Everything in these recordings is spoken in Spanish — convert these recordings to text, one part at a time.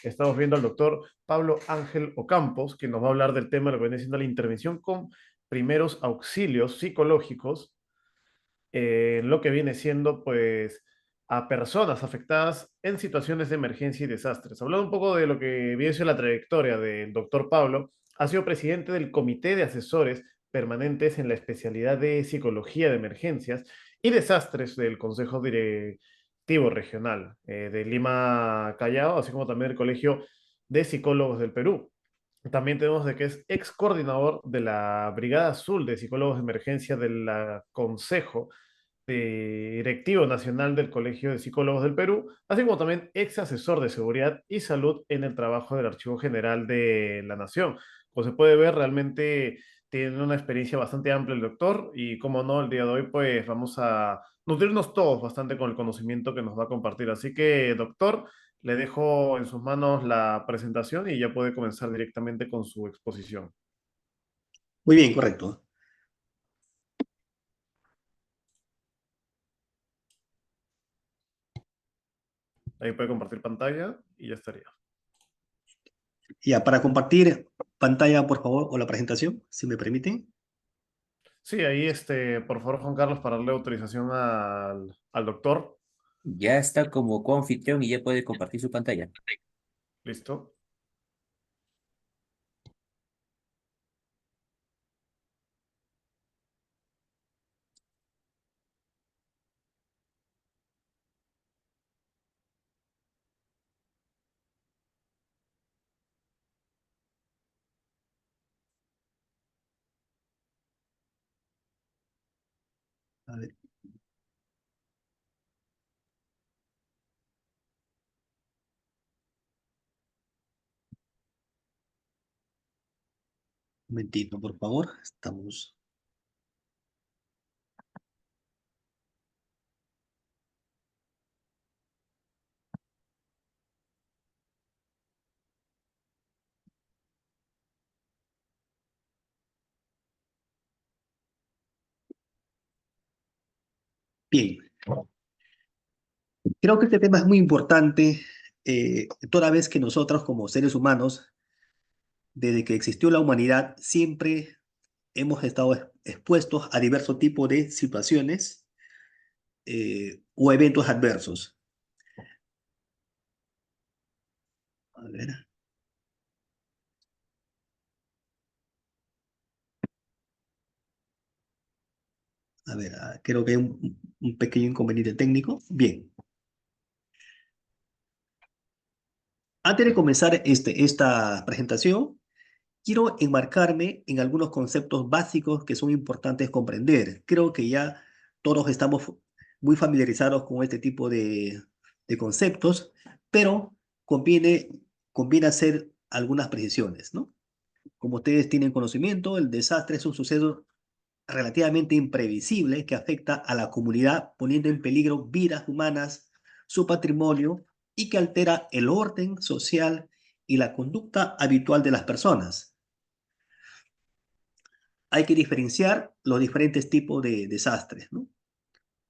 estamos viendo al doctor Pablo Ángel Ocampos, que nos va a hablar del tema de lo que viene siendo la intervención con primeros auxilios psicológicos, en lo que viene siendo, pues, a personas afectadas en situaciones de emergencia y desastres. Hablando un poco de lo que viene siendo la trayectoria del doctor Pablo, ha sido presidente del Comité de Asesores Permanentes en la especialidad de Psicología de Emergencias y Desastres del Consejo Directivo Regional de Lima Callao, así como también del Colegio de Psicólogos del Perú. También tenemos de que es ex coordinador de la Brigada Azul de Psicólogos de Emergencia del Consejo Directivo Nacional del Colegio de Psicólogos del Perú, así como también ex asesor de seguridad y salud en el trabajo del Archivo General de la Nación. Como se puede ver, realmente tiene una experiencia bastante amplia el doctor y como no, el día de hoy pues vamos a nutrirnos todos bastante con el conocimiento que nos va a compartir. Así que, doctor, le dejo en sus manos la presentación y ya puede comenzar directamente con su exposición. Muy bien, correcto. Ahí puede compartir pantalla y ya estaría. Ya, para compartir pantalla, por favor, o la presentación, si me permiten. Sí, ahí, por favor, Juan Carlos, para darle autorización al doctor. Ya está como coanfitrión y ya puede compartir su pantalla. Listo. A ver, un momentito, por favor. Estamos. Bien, creo que este tema es muy importante, toda vez que nosotros como seres humanos, desde que existió la humanidad, siempre hemos estado expuestos a diversos tipos de situaciones o eventos adversos. A ver, creo que hay un pequeño inconveniente técnico. Bien, antes de comenzar esta presentación, quiero enmarcarme en algunos conceptos básicos que son importantes comprender. Creo que ya todos estamos muy familiarizados con este tipo de conceptos, pero conviene, conviene hacer algunas precisiones, ¿no? Como ustedes tienen conocimiento, el desastre es un suceso relativamente imprevisible que afecta a la comunidad, poniendo en peligro vidas humanas, su patrimonio y que altera el orden social y la conducta habitual de las personas. Hay que diferenciar los diferentes tipos de desastres, ¿no?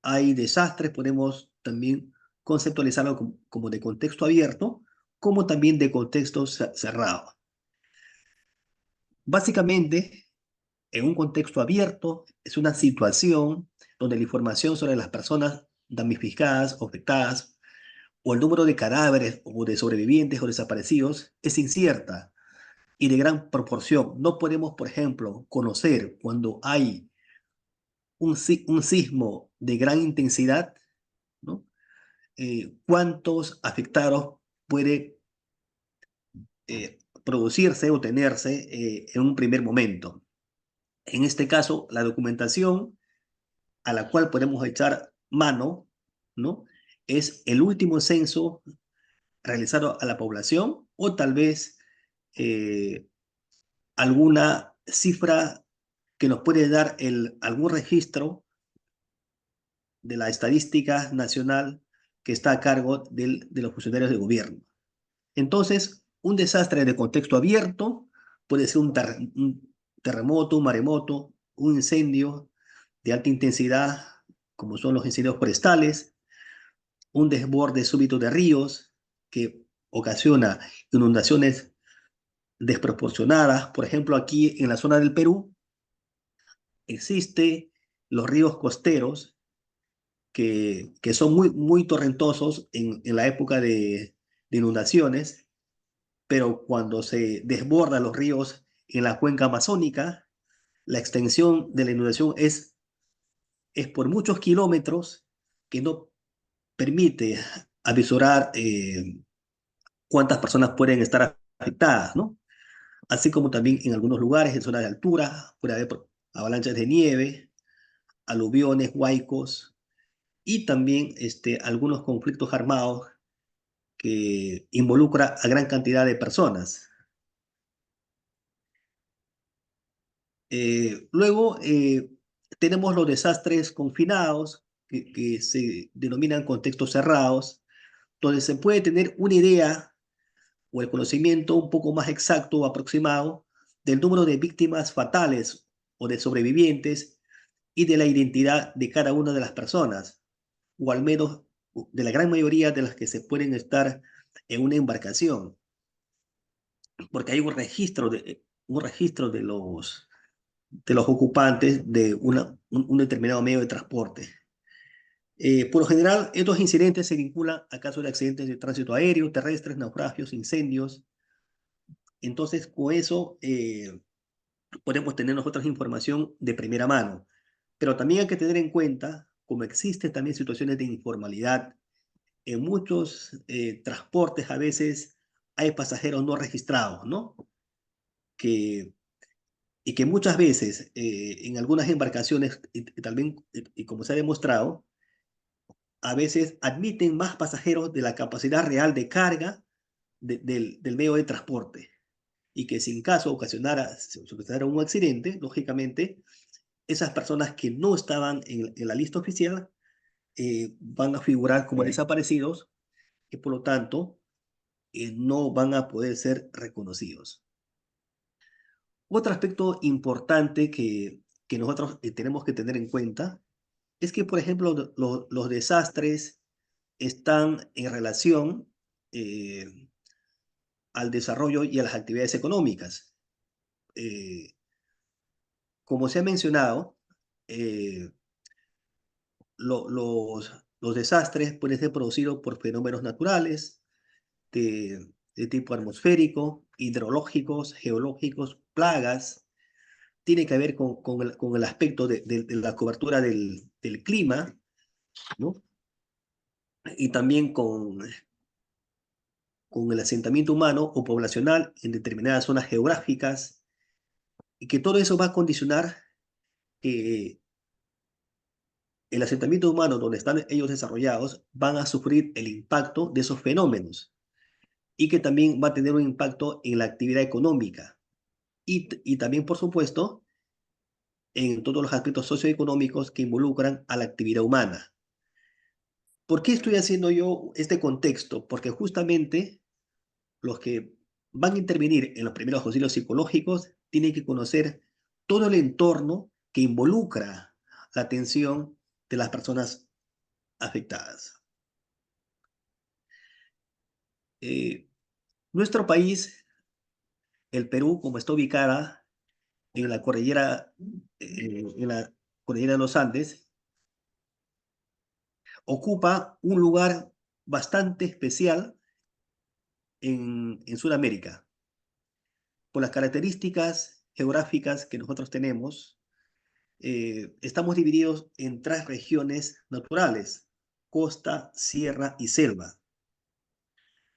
Hay desastres, podemos también conceptualizarlo como de contexto abierto, como también de contexto cerrado. Básicamente, en un contexto abierto, es una situación donde la información sobre las personas damnificadas o afectadas, o el número de cadáveres o de sobrevivientes o desaparecidos, es incierta y de gran proporción. No podemos, por ejemplo, conocer cuando hay un sismo de gran intensidad, ¿no? ¿Cuántos afectados puede producirse o tenerse en un primer momento? En este caso, la documentación a la cual podemos echar mano, ¿no? Es el último censo realizado a la población o tal vez eh, alguna cifra que nos puede dar algún registro de la estadística nacional que está a cargo de los funcionarios de gobierno. Entonces, un desastre de contexto abierto puede ser un terremoto, un maremoto, un incendio de alta intensidad, como son los incendios forestales, un desborde súbito de ríos que ocasiona inundaciones desproporcionadas. Por ejemplo, aquí en la zona del Perú existen los ríos costeros que son muy torrentosos en la época de inundaciones, pero cuando se desbordan los ríos en la cuenca amazónica, la extensión de la inundación es por muchos kilómetros que no permite avisorar cuántas personas pueden estar afectadas, ¿no? Así como también en algunos lugares, en zonas de altura, puede haber avalanchas de nieve, aluviones, huaicos y también algunos conflictos armados que involucra a gran cantidad de personas. Luego tenemos los desastres confinados, que se denominan contextos cerrados, donde se puede tener una idea o el conocimiento un poco más exacto o aproximado del número de víctimas fatales o de sobrevivientes y de la identidad de cada una de las personas, o al menos de la gran mayoría de las que se pueden estar en una embarcación, porque hay un registro de los ocupantes de un determinado medio de transporte. Por lo general, estos incidentes se vinculan a casos de accidentes de tránsito aéreo, terrestres, naufragios, incendios. Entonces, con eso podemos tener nosotros información de primera mano. Pero también hay que tener en cuenta, como existen también situaciones de informalidad, en muchos transportes a veces hay pasajeros no registrados, ¿no? Que, y que muchas veces en algunas embarcaciones, y también, y como se ha demostrado, a veces admiten más pasajeros de la capacidad real de carga del medio de transporte. Y que si en caso se ocasionara un accidente, lógicamente, esas personas que no estaban en la lista oficial van a figurar como desaparecidos y por lo tanto no van a poder ser reconocidos. Otro aspecto importante que nosotros tenemos que tener en cuenta es que, por ejemplo, los desastres están en relación eh, al desarrollo y a las actividades económicas. Eh, Como se ha mencionado, eh, los desastres pueden ser producidos por fenómenos naturales de tipo atmosférico, hidrológicos, geológicos, plagas. Tiene que ver con el aspecto de la cobertura del clima, ¿no? Y también con el asentamiento humano o poblacional en determinadas zonas geográficas, y que todo eso va a condicionar que el asentamiento humano donde están ellos desarrollados van a sufrir el impacto de esos fenómenos y que también va a tener un impacto en la actividad económica y también, por supuesto, en todos los aspectos socioeconómicos que involucran a la actividad humana. ¿Por qué estoy haciendo yo este contexto? Porque justamente los que van a intervenir en los primeros auxilios psicológicos tienen que conocer todo el entorno que involucra la atención de las personas afectadas. Eh, Nuestro país, el Perú, como está ubicada en la cordillera de los Andes, ocupa un lugar bastante especial en Sudamérica. Por las características geográficas que nosotros tenemos, estamos divididos en tres regiones naturales: costa, sierra y selva.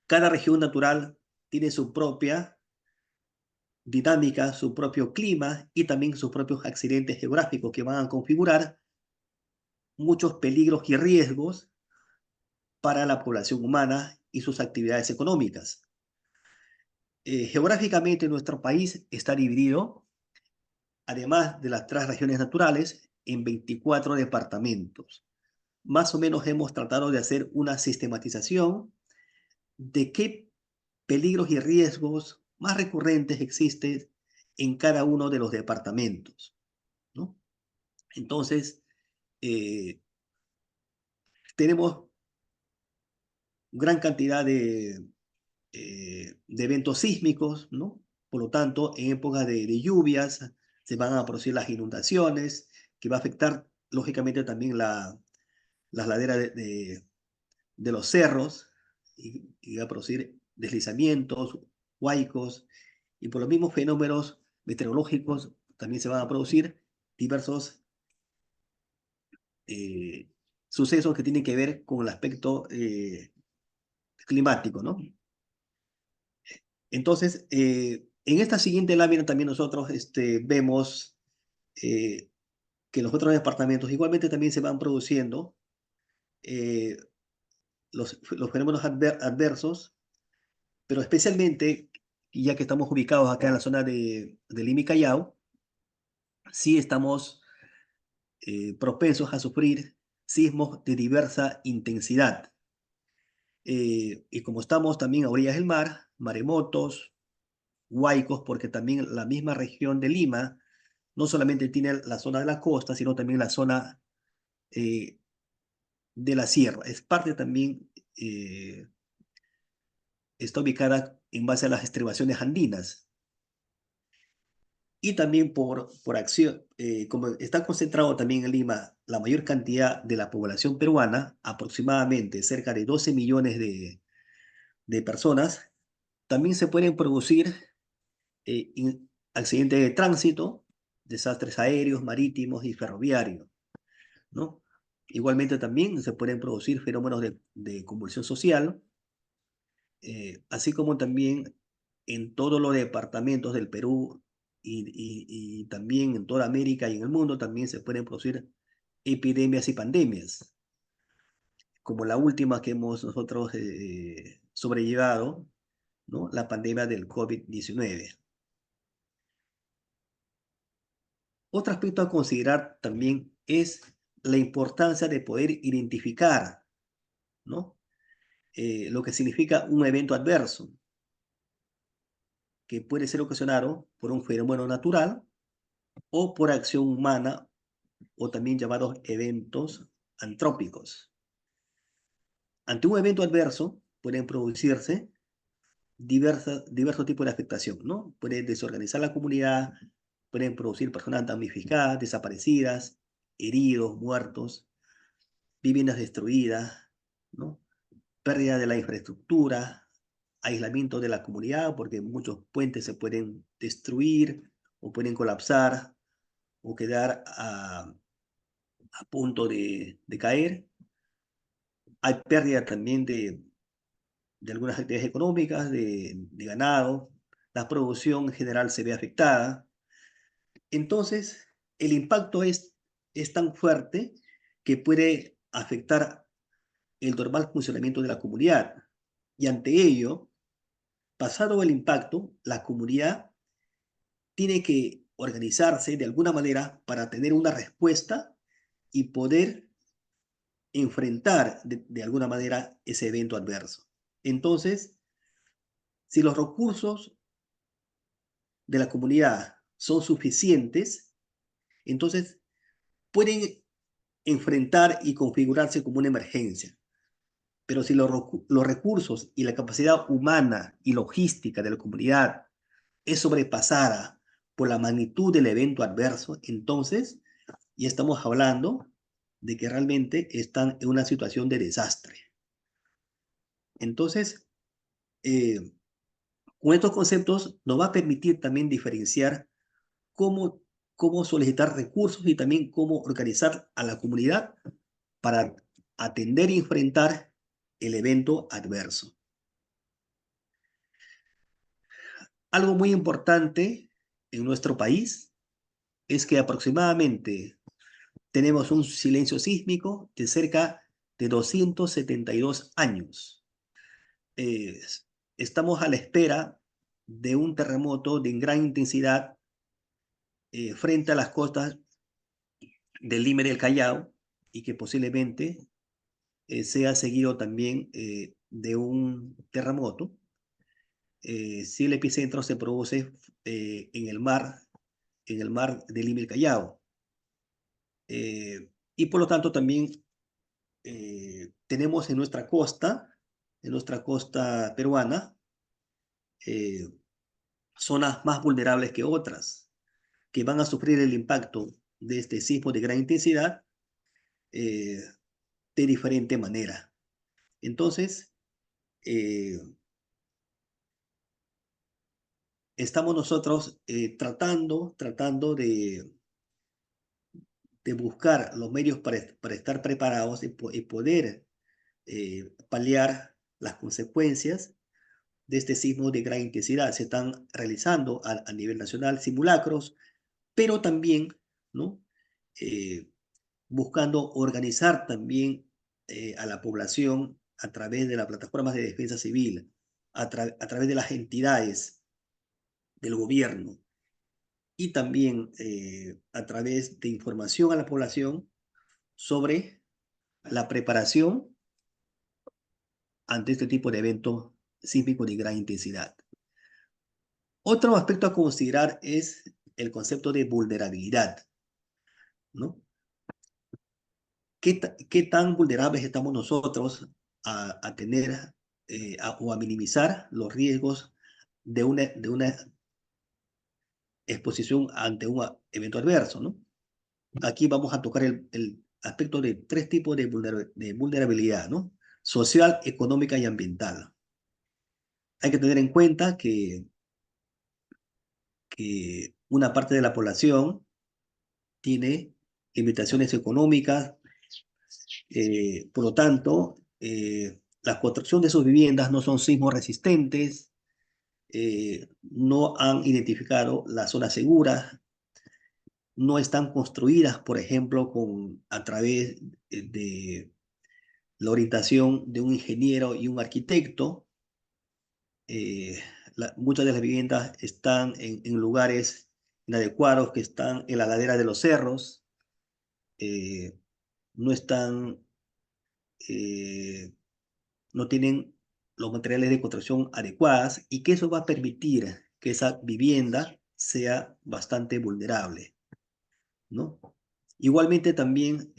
Cada región natural tiene su propia dinámica, su propio clima y también sus propios accidentes geográficos que van a configurar muchos peligros y riesgos para la población humana y sus actividades económicas. Geográficamente nuestro país está dividido, además de las tres regiones naturales, en 24 departamentos. Más o menos hemos tratado de hacer una sistematización de qué peligros y riesgos más recurrentes existen en cada uno de los departamentos, ¿no? Entonces, eh, tenemos gran cantidad de eventos sísmicos, ¿no? Por lo tanto, en épocas de lluvias se van a producir las inundaciones, que va a afectar lógicamente también las laderas de los cerros y va a producir deslizamientos, huaicos, y por los mismos fenómenos meteorológicos también se van a producir diversos eh, sucesos que tienen que ver con el aspecto climático, ¿no? Entonces, en esta siguiente lámina también nosotros vemos eh, que en los otros departamentos igualmente también se van produciendo eh, los fenómenos adversos, pero especialmente, ya que estamos ubicados acá en la zona de Lima y Callao, sí estamos propensos a sufrir sismos de diversa intensidad. Y como estamos también a orillas del mar, maremotos, huaicos, porque también la misma región de Lima no solamente tiene la zona de la costa, sino también la zona eh, de la sierra. Es parte también, está ubicada en base a las estribaciones andinas. Y también por acción, como está concentrado también en Lima la mayor cantidad de la población peruana, aproximadamente cerca de 12 millones de personas, también se pueden producir accidentes de tránsito, desastres aéreos, marítimos y ferroviarios, ¿no? Igualmente también se pueden producir fenómenos de convulsión social, así como también en todos los departamentos del Perú y también en toda América y en el mundo también se pueden producir epidemias y pandemias, como la última que hemos nosotros sobrellevado, ¿no? La pandemia del COVID-19. Otro aspecto a considerar también es la importancia de poder identificar, ¿no? Lo que significa un evento adverso, que puede ser ocasionado por un fenómeno natural o por acción humana, o también llamados eventos antrópicos. Ante un evento adverso pueden producirse diversos tipos de afectación, ¿no? Puede desorganizar la comunidad, pueden producir personas damnificadas, desaparecidas, heridos, muertos, viviendas destruidas, ¿no? Pérdida de la infraestructura, aislamiento de la comunidad, porque muchos puentes se pueden destruir o pueden colapsar o quedar a punto de caer. Hay pérdida también de algunas actividades económicas, de ganado, la producción en general se ve afectada. Entonces, el impacto es tan fuerte que puede afectar el normal funcionamiento de la comunidad. Y ante ello, pasado el impacto, la comunidad tiene que organizarse de alguna manera para tener una respuesta y poder enfrentar de alguna manera ese evento adverso. Entonces, si los recursos de la comunidad son suficientes, entonces pueden enfrentar y configurarse como una emergencia. Pero si los recursos y la capacidad humana y logística de la comunidad es sobrepasada por la magnitud del evento adverso, entonces ya estamos hablando de que realmente están en una situación de desastre. Entonces, eh, con estos conceptos nos va a permitir también diferenciar cómo, cómo solicitar recursos y también cómo organizar a la comunidad para atender y enfrentar el evento adverso. Algo muy importante en nuestro país es que aproximadamente tenemos un silencio sísmico de cerca de 272 años. Eh, Estamos a la espera de un terremoto de gran intensidad frente a las costas del Lima y del Callao y que posiblemente sea seguido también de un terremoto. Si el epicentro se produce en el mar de Lima y el Callao. Y por lo tanto también tenemos en nuestra costa peruana, eh, zonas más vulnerables que otras, que van a sufrir el impacto de este sismo de gran intensidad de diferente manera. Entonces, estamos nosotros tratando de buscar los medios para estar preparados y poder paliar las consecuencias de este sismo de gran intensidad. Se están realizando a nivel nacional simulacros, pero también, ¿no? Buscando organizar también a la población a través de las plataformas de defensa civil, a través de las entidades del gobierno y también a través de información a la población sobre la preparación ante este tipo de eventos sísmicos de gran intensidad. Otro aspecto a considerar es el concepto de vulnerabilidad, ¿no? ¿Qué tan vulnerables estamos nosotros a tener o a minimizar los riesgos de una exposición ante un evento adverso, ¿no? Aquí vamos a tocar el aspecto de tres tipos de vulnerabilidad, ¿no? Social, económica y ambiental. Hay que tener en cuenta que una parte de la población tiene limitaciones económicas, por lo tanto, la construcción de sus viviendas no son sismo resistentes, no han identificado las zonas seguras, no están construidas, por ejemplo, a través de la orientación de un ingeniero y un arquitecto. Muchas de las viviendas están en lugares inadecuados, que están en la ladera de los cerros, no están, no tienen los materiales de construcción adecuadas y que eso va a permitir que esa vivienda sea bastante vulnerable, ¿no? Igualmente también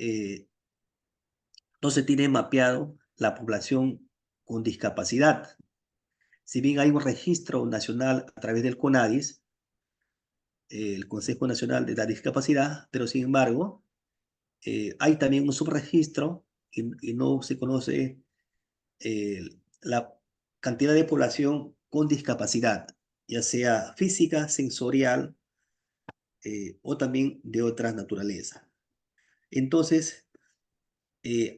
no se tiene mapeado la población con discapacidad. Si bien hay un registro nacional a través del CONADIS, el Consejo Nacional de la Discapacidad, pero sin embargo, hay también un subregistro y no se conoce la cantidad de población con discapacidad, ya sea física, sensorial o también de otra naturaleza. Entonces,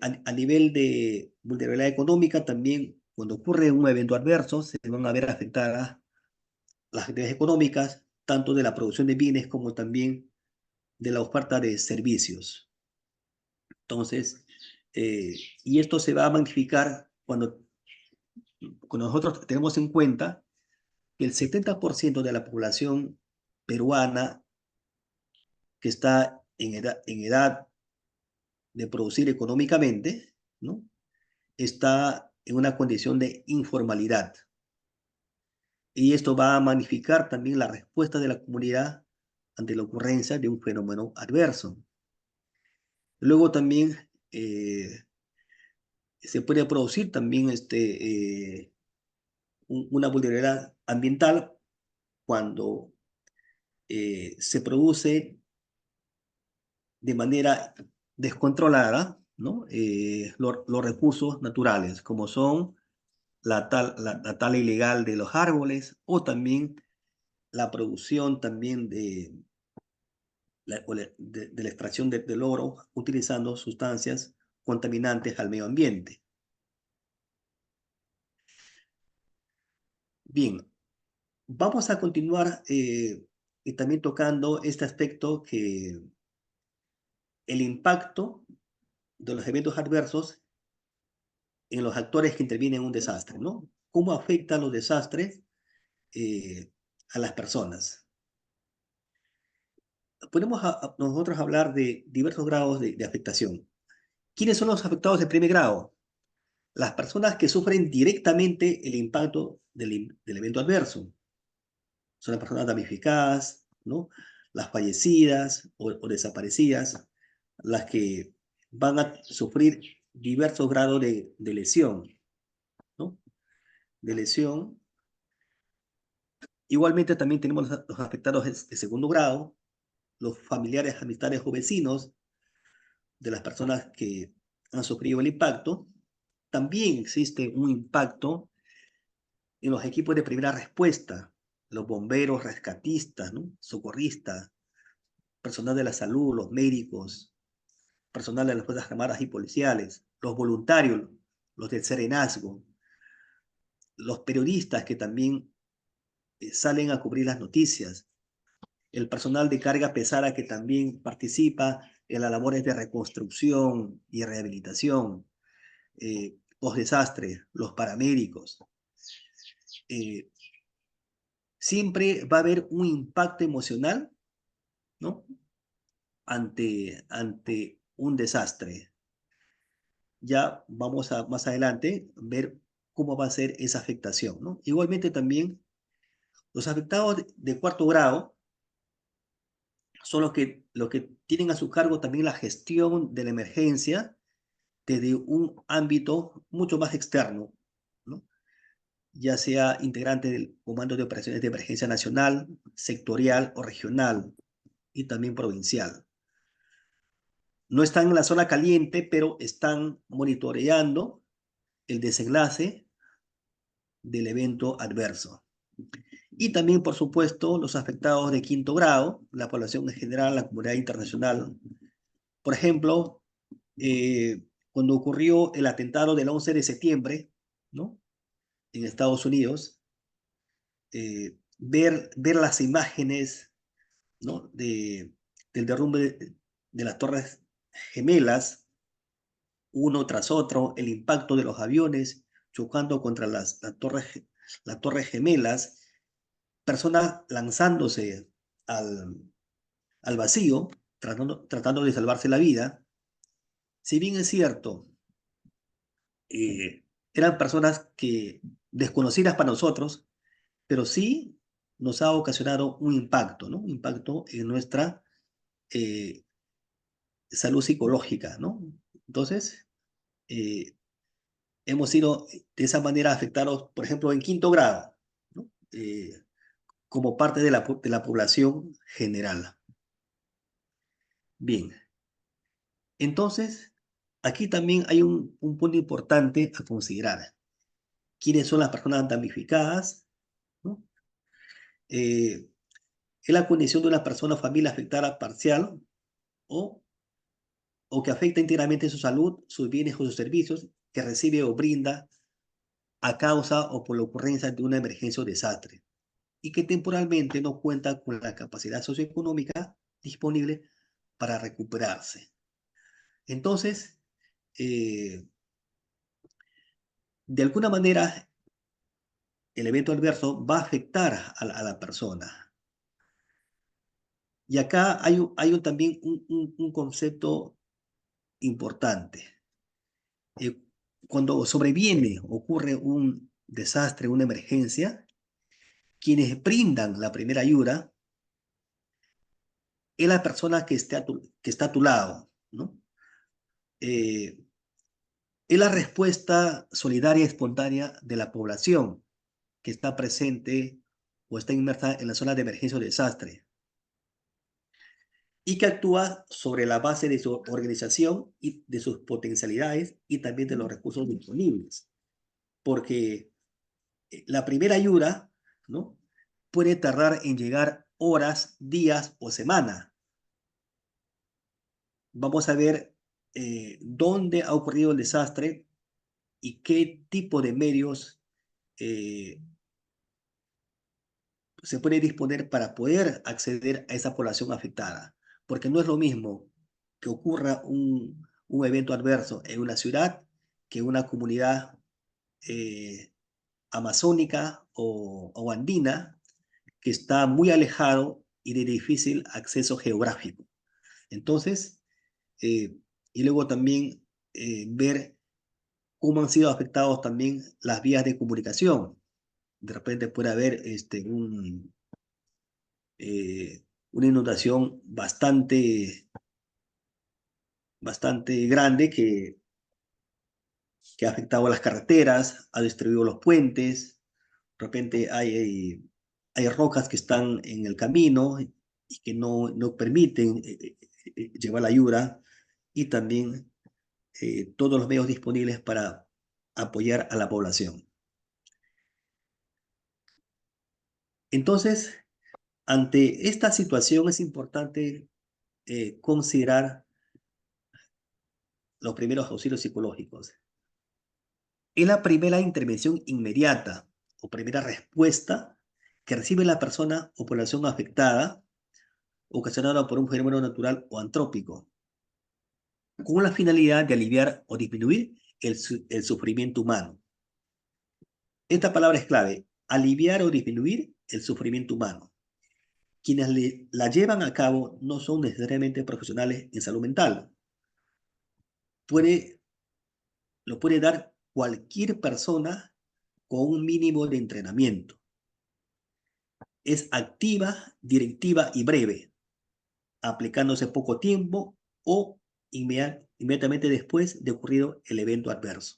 a nivel de vulnerabilidad económica, también cuando ocurre un evento adverso, se van a ver afectadas las actividades económicas, tanto de la producción de bienes como también de la oferta de servicios. Entonces, y esto se va a magnificar cuando nosotros tenemos en cuenta que el 70% de la población peruana que está en edad de producir económicamente, ¿no? Está en una condición de informalidad. Y esto va a magnificar también la respuesta de la comunidad ante la ocurrencia de un fenómeno adverso. Luego también se puede producir también una vulnerabilidad ambiental cuando se produce de manera descontrolada, ¿no? Los recursos naturales, como son la tala ilegal de los árboles o también la producción también de la extracción del oro utilizando sustancias contaminantes al medio ambiente. Bien, vamos a continuar y también tocando este aspecto que el impacto de los eventos adversos en los actores que intervienen en un desastre, ¿no? ¿Cómo afectan los desastres a las personas? Podemos nosotros hablar de diversos grados de afectación. ¿Quiénes son los afectados de primer grado? Las personas que sufren directamente el impacto del evento adverso. Son las personas damnificadas, ¿no? Las fallecidas o desaparecidas, las que van a sufrir diversos grados de lesión, ¿no? De lesión Igualmente también tenemos los afectados de segundo grado, los familiares, amistades o vecinos de las personas que han sufrido el impacto. También existe un impacto en los equipos de primera respuesta, los bomberos, rescatistas, ¿no? Socorristas, personal de la salud, los médicos, personal de las Fuerzas Armadas y policiales, los voluntarios, los del Serenazgo, los periodistas que también salen a cubrir las noticias, el personal de carga pesada que también participa en las labores de reconstrucción y rehabilitación, post-desastre, los paramédicos. Siempre va a haber un impacto emocional, ¿no? ante un desastre. Ya vamos a más adelante ver cómo va a ser esa afectación, ¿no? Igualmente también los afectados de cuarto grado son los que tienen a su cargo también la gestión de la emergencia desde un ámbito mucho más externo, ¿no? Ya sea integrante del Comando de Operaciones de Emergencia Nacional, sectorial o regional, y también provincial. No están en la zona caliente, pero están monitoreando el desenlace del evento adverso. Y también, por supuesto, los afectados de quinto grado, la población en general, la comunidad internacional. Por ejemplo, cuando ocurrió el atentado del 11 de septiembre, ¿no? En Estados Unidos, ver las imágenes, ¿no? Del derrumbe de las Torres Gemelas, uno tras otro, el impacto de los aviones chocando contra las torres gemelas, personas lanzándose al, al vacío, tratando de salvarse la vida. Si bien es cierto, eran personas que desconocidas para nosotros, pero sí nos ha ocasionado un impacto, ¿no? Un impacto en nuestra eh, salud psicológica, ¿no? Entonces, eh, hemos sido de esa manera afectados, por ejemplo, en quinto grado, ¿no? Como parte de la población general. Bien, entonces, aquí también hay un punto importante a considerar. ¿Quiénes son las personas damnificadas? ¿No? ¿Es la condición de una persona o familia afectada parcial o, o que afecta íntegramente su salud, sus bienes o sus servicios que recibe o brinda a causa o por la ocurrencia de una emergencia o desastre, y que temporalmente no cuenta con la capacidad socioeconómica disponible para recuperarse? Entonces, de alguna manera, el evento adverso va a afectar a la persona. Y acá hay también un concepto importante. Cuando sobreviene, ocurre un desastre, una emergencia, quienes brindan la primera ayuda es la persona que está a tu lado, ¿no? Eh, es la respuesta solidaria y espontánea de la población que está presente o está inmersa en la zona de emergencia o desastre, y que actúa sobre la base de su organización y de sus potencialidades y también de los recursos disponibles. Porque la primera ayuda, ¿no? Puede tardar en llegar horas, días o semanas. Vamos a ver dónde ha ocurrido el desastre y qué tipo de medios se puede disponer para poder acceder a esa población afectada. Porque no es lo mismo que ocurra un evento adverso en una ciudad que en una comunidad amazónica o andina que está muy alejado y de difícil acceso geográfico. Entonces, y luego también ver cómo han sido afectados también las vías de comunicación. De repente puede haber una inundación bastante grande que ha afectado a las carreteras, ha destruido los puentes. De repente hay rocas que están en el camino y que no permiten llevar la ayuda, y también todos los medios disponibles para apoyar a la población. Entonces, ante esta situación es importante considerar los primeros auxilios psicológicos. Es la primera intervención inmediata o primera respuesta que recibe la persona o población afectada, ocasionada por un fenómeno natural o antrópico, con la finalidad de aliviar o disminuir el sufrimiento humano. Esta palabra es clave: aliviar o disminuir el sufrimiento humano. Quienes la llevan a cabo no son necesariamente profesionales en salud mental. Lo puede dar cualquier persona con un mínimo de entrenamiento. Es activa, directiva y breve, aplicándose poco tiempo o inmediatamente después de ocurrido el evento adverso.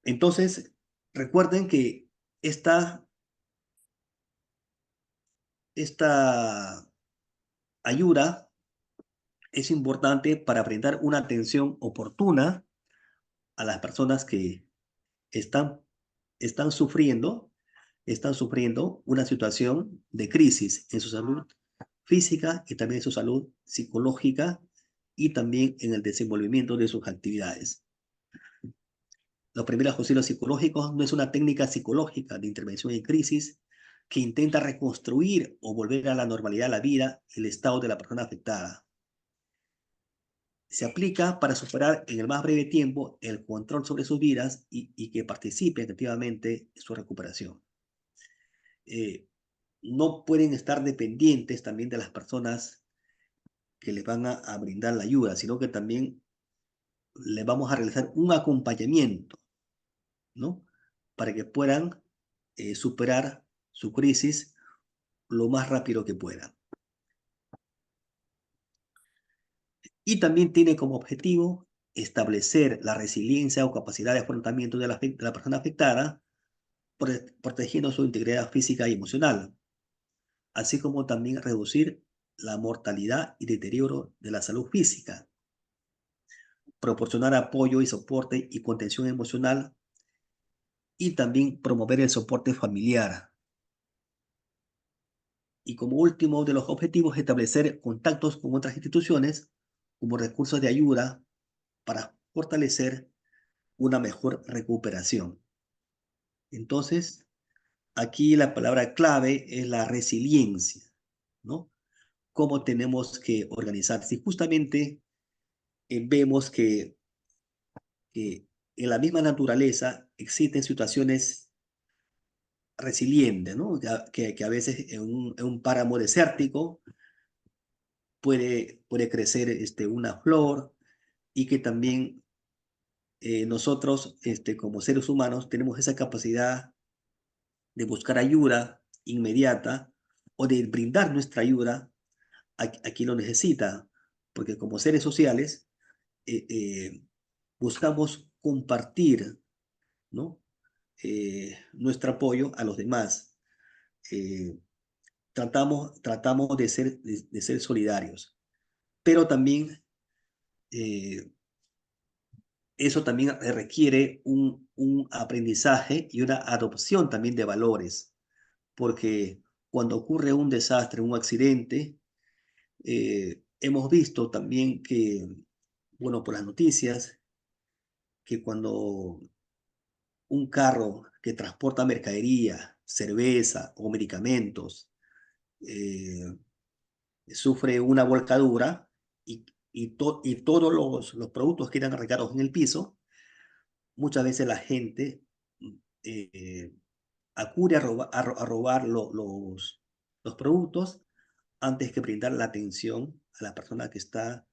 Entonces, recuerden que esta ayuda es importante para brindar una atención oportuna a las personas que están, están sufriendo una situación de crisis en su salud física y también en su salud psicológica y también en el desenvolvimiento de sus actividades. Los primeros auxilios psicológicos no es una técnica psicológica de intervención en crisis que intenta reconstruir o volver a la normalidad la vida y el estado de la persona afectada. Se aplica para superar en el más breve tiempo el control sobre sus vidas y que participe activamente en su recuperación. No pueden estar dependientes también de las personas que les van a brindar la ayuda, sino que también les vamos a realizar un acompañamiento, ¿no? Para que puedan superar su crisis lo más rápido que puedan. Y también tiene como objetivo establecer la resiliencia o capacidad de afrontamiento de la persona afectada, protegiendo su integridad física y emocional, así como también reducir la mortalidad y deterioro de la salud física, proporcionar apoyo y soporte y contención emocional, y también promover el soporte familiar. Y como último de los objetivos, establecer contactos con otras instituciones como recursos de ayuda para fortalecer una mejor recuperación. Entonces, aquí la palabra clave es la resiliencia, ¿no? Cómo tenemos que organizarse. Y justamente vemos que en la misma naturaleza existen situaciones resilientes, ¿no? Que a veces en un páramo desértico puede crecer una flor, y que también nosotros como seres humanos tenemos esa capacidad de buscar ayuda inmediata o de brindar nuestra ayuda a quien lo necesita, porque como seres sociales buscamos compartir, ¿no? Nuestro apoyo a los demás. Eh, tratamos de ser solidarios, pero también eso también requiere un aprendizaje y una adopción también de valores, porque cuando ocurre un desastre, un accidente, hemos visto también que, bueno, por las noticias, que cuando un carro que transporta mercadería, cerveza o medicamentos eh, sufre una volcadura y todos los productos quedan regados en el piso, muchas veces la gente eh, acude a robar los productos antes que brindar la atención a la persona que está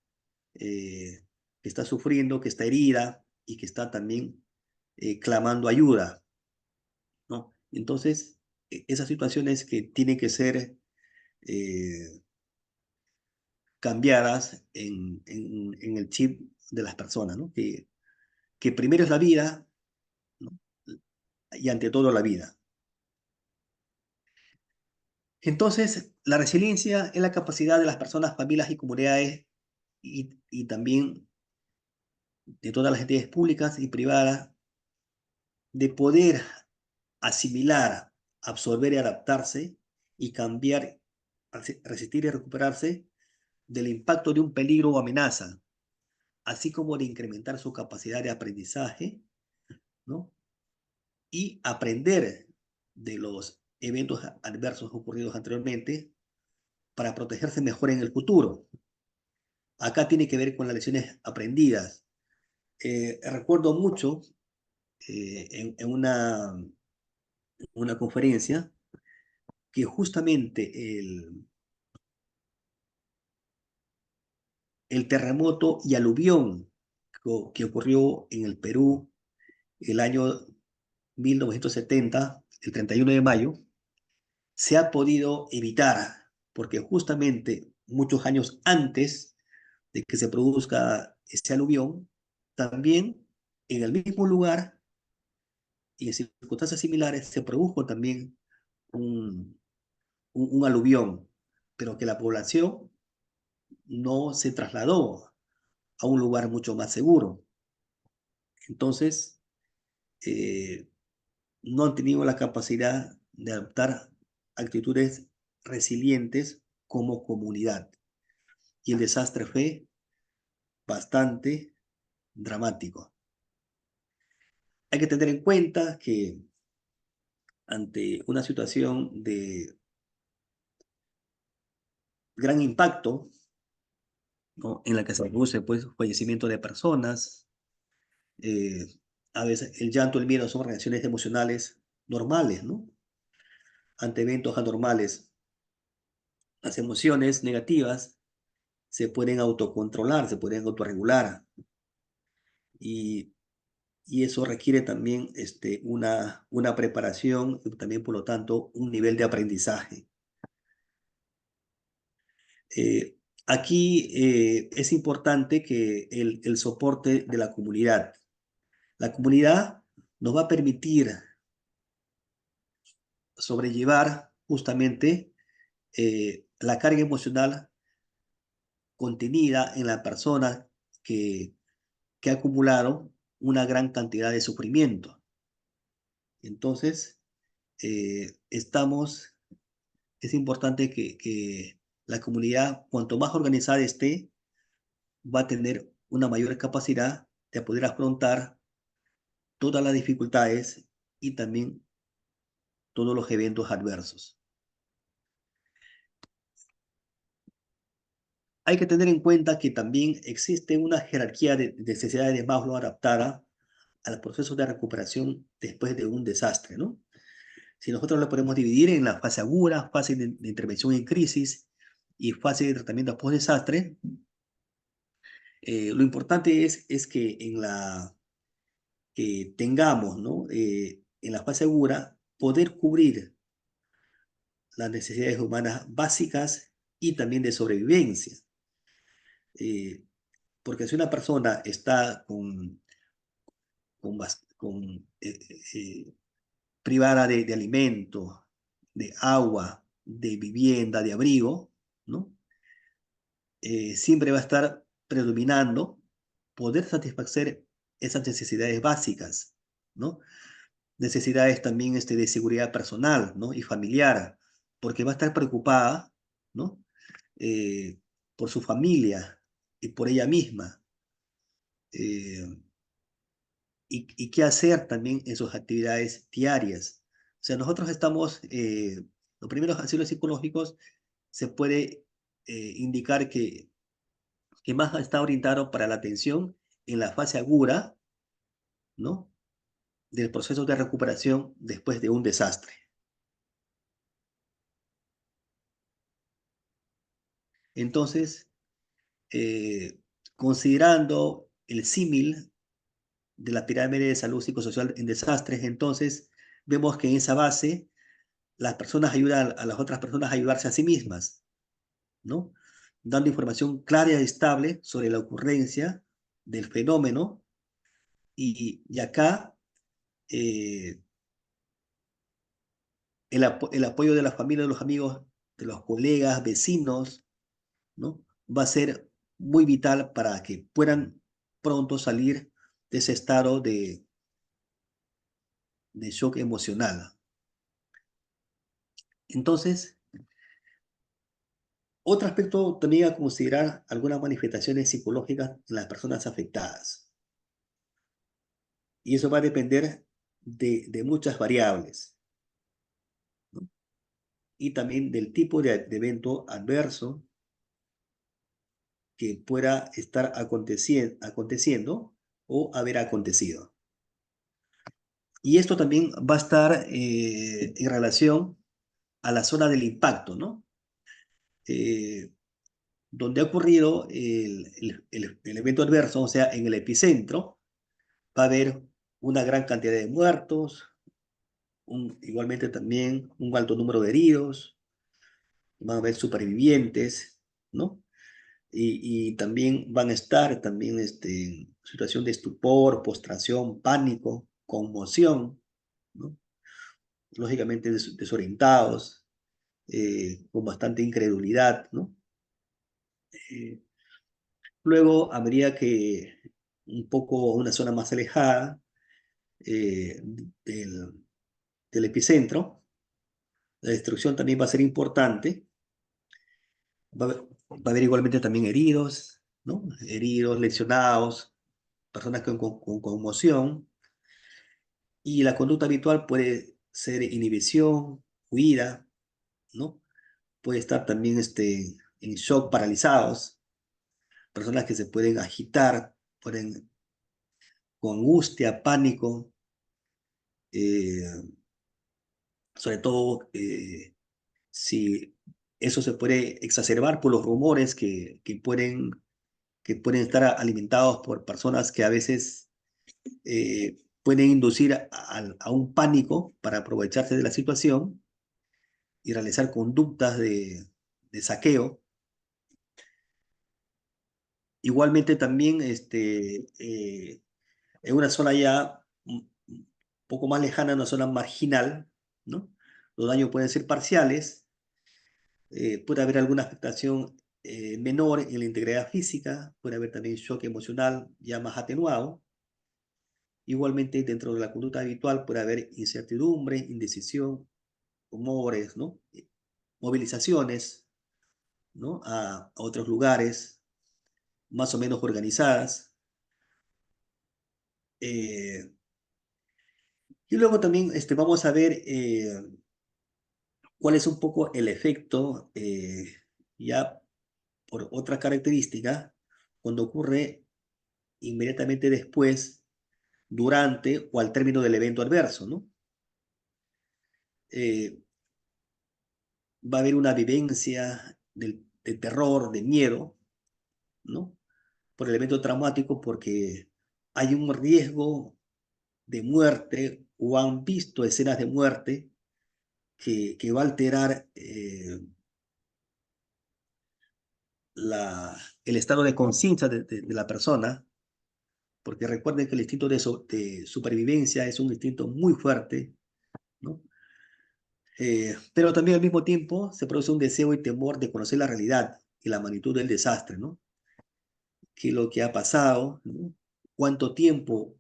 sufriendo, que está herida y que está también clamando ayuda, ¿no? Entonces, esas situaciones que tienen que ser eh, cambiadas en el chip de las personas, ¿no? Que primero es la vida, ¿no? Y ante todo la vida. Entonces, la resiliencia es la capacidad de las personas, familias y comunidades y también de todas las entidades públicas y privadas de poder asimilar, absorber y adaptarse y cambiar, resistir y recuperarse del impacto de un peligro o amenaza, así como de incrementar su capacidad de aprendizaje, ¿no? Y aprender de los eventos adversos ocurridos anteriormente para protegerse mejor en el futuro. Acá tiene que ver con las lecciones aprendidas. Recuerdo mucho en una conferencia que justamente el terremoto y aluvión que ocurrió en el Perú el año 1970, el 31 de mayo, se ha podido evitar, porque justamente muchos años antes de que se produzca ese aluvión, también en el mismo lugar y en circunstancias similares se produjo también un, un aluvión, pero que la población no se trasladó a un lugar mucho más seguro. Entonces, eh, no han tenido la capacidad de adoptar actitudes resilientes como comunidad. Y el desastre fue bastante dramático. Hay que tener en cuenta que ante una situación de gran impacto, ¿no? En la que se produce pues, fallecimiento de personas, eh, a veces el llanto, el miedo son reacciones emocionales normales, ¿no? Ante eventos anormales, las emociones negativas se pueden autocontrolar, se pueden autorregular y, y eso requiere también una preparación y también, por lo tanto, un nivel de aprendizaje. Aquí es importante que el soporte de la comunidad nos va a permitir sobrellevar justamente la carga emocional contenida en la persona que, que ha acumulado una gran cantidad de sufrimiento. Entonces, es importante que la comunidad, cuanto más organizada esté, va a tener una mayor capacidad de poder afrontar todas las dificultades y también todos los eventos adversos. Hay que tener en cuenta que también existe una jerarquía de necesidades de Maslow adaptada a los procesos de recuperación después de un desastre, ¿no? Si nosotros lo podemos dividir en la fase aguda, fase de intervención en crisis y fase de tratamiento post-desastre, lo importante es que tengamos, ¿no? En la fase aguda poder cubrir las necesidades humanas básicas y también de sobrevivencia. Eh, porque si una persona está con privada de alimento, de agua, de vivienda, de abrigo, ¿no? Siempre va a estar predominando poder satisfacer esas necesidades básicas, ¿no? Necesidades también de seguridad personal, ¿no? Y familiar, porque va a estar preocupada, ¿no? Eh, por su familia y por ella misma. Eh, y qué hacer también en sus actividades diarias. O sea, nosotros estamos, los primeros auxilios psicológicos se puede indicar que más está orientado para la atención en la fase aguda, ¿no? Del proceso de recuperación después de un desastre. Entonces, considerando el símil de la pirámide de salud psicosocial en desastres, entonces vemos que en esa base las personas ayudan a las otras personas a ayudarse a sí mismas, ¿no? Dando información clara y estable sobre la ocurrencia del fenómeno y acá eh, el apoyo de la familia, de los amigos de los colegas, vecinos, ¿no? Va a ser muy vital para que puedan pronto salir de ese estado de shock emocional. Entonces, otro aspecto también a considerar algunas manifestaciones psicológicas en las personas afectadas. Y eso va a depender de muchas variables, ¿no? Y también del tipo de evento adverso que pueda estar aconteciendo o haber acontecido. Y esto también va a estar en relación a la zona del impacto, ¿no? Eh, donde ha ocurrido el evento adverso, o sea, en el epicentro, va a haber una gran cantidad de muertos, igualmente también un alto número de heridos, van a haber supervivientes, ¿no? Y también van a estar también en situación de estupor, postración, pánico, conmoción, ¿no? Lógicamente desorientados, con bastante incredulidad, ¿no? Eh, Luego habría que un poco una zona más alejada eh, del, del epicentro. La destrucción también va a ser importante. Va a haber igualmente también heridos, ¿no? Heridos, lesionados, personas con conmoción. Y la conducta habitual puede ser inhibición, huida, ¿no? Puede estar también en shock, paralizados, personas que se pueden agitar, pueden con angustia, pánico, eh, sobre todo si eso se puede exacerbar por los rumores que pueden estar alimentados por personas que a veces pueden inducir a un pánico para aprovecharse de la situación y realizar conductas de saqueo. Igualmente también en una zona ya un poco más lejana, una zona marginal, ¿no? Los daños pueden ser parciales, puede haber alguna afectación menor en la integridad física, puede haber también shock emocional ya más atenuado. Igualmente, dentro de la conducta habitual puede haber incertidumbre, indecisión, rumores, ¿no? Movilizaciones, ¿no? A otros lugares más o menos organizadas. Eh, y luego también vamos a ver cuál es un poco el efecto ya por otra característica cuando ocurre inmediatamente después, durante o al término del evento adverso, ¿no? Eh, Va a haber una vivencia de terror, de miedo, ¿no? Por el evento traumático, porque hay un riesgo de muerte o han visto escenas de muerte que va a alterar el estado de conciencia de la persona, porque recuerden que el instinto de supervivencia es un instinto muy fuerte, ¿no? Pero también al mismo tiempo se produce un deseo y temor de conocer la realidad y la magnitud del desastre, ¿no? ¿Qué es lo que ha pasado? ¿No? ¿Cuánto tiempo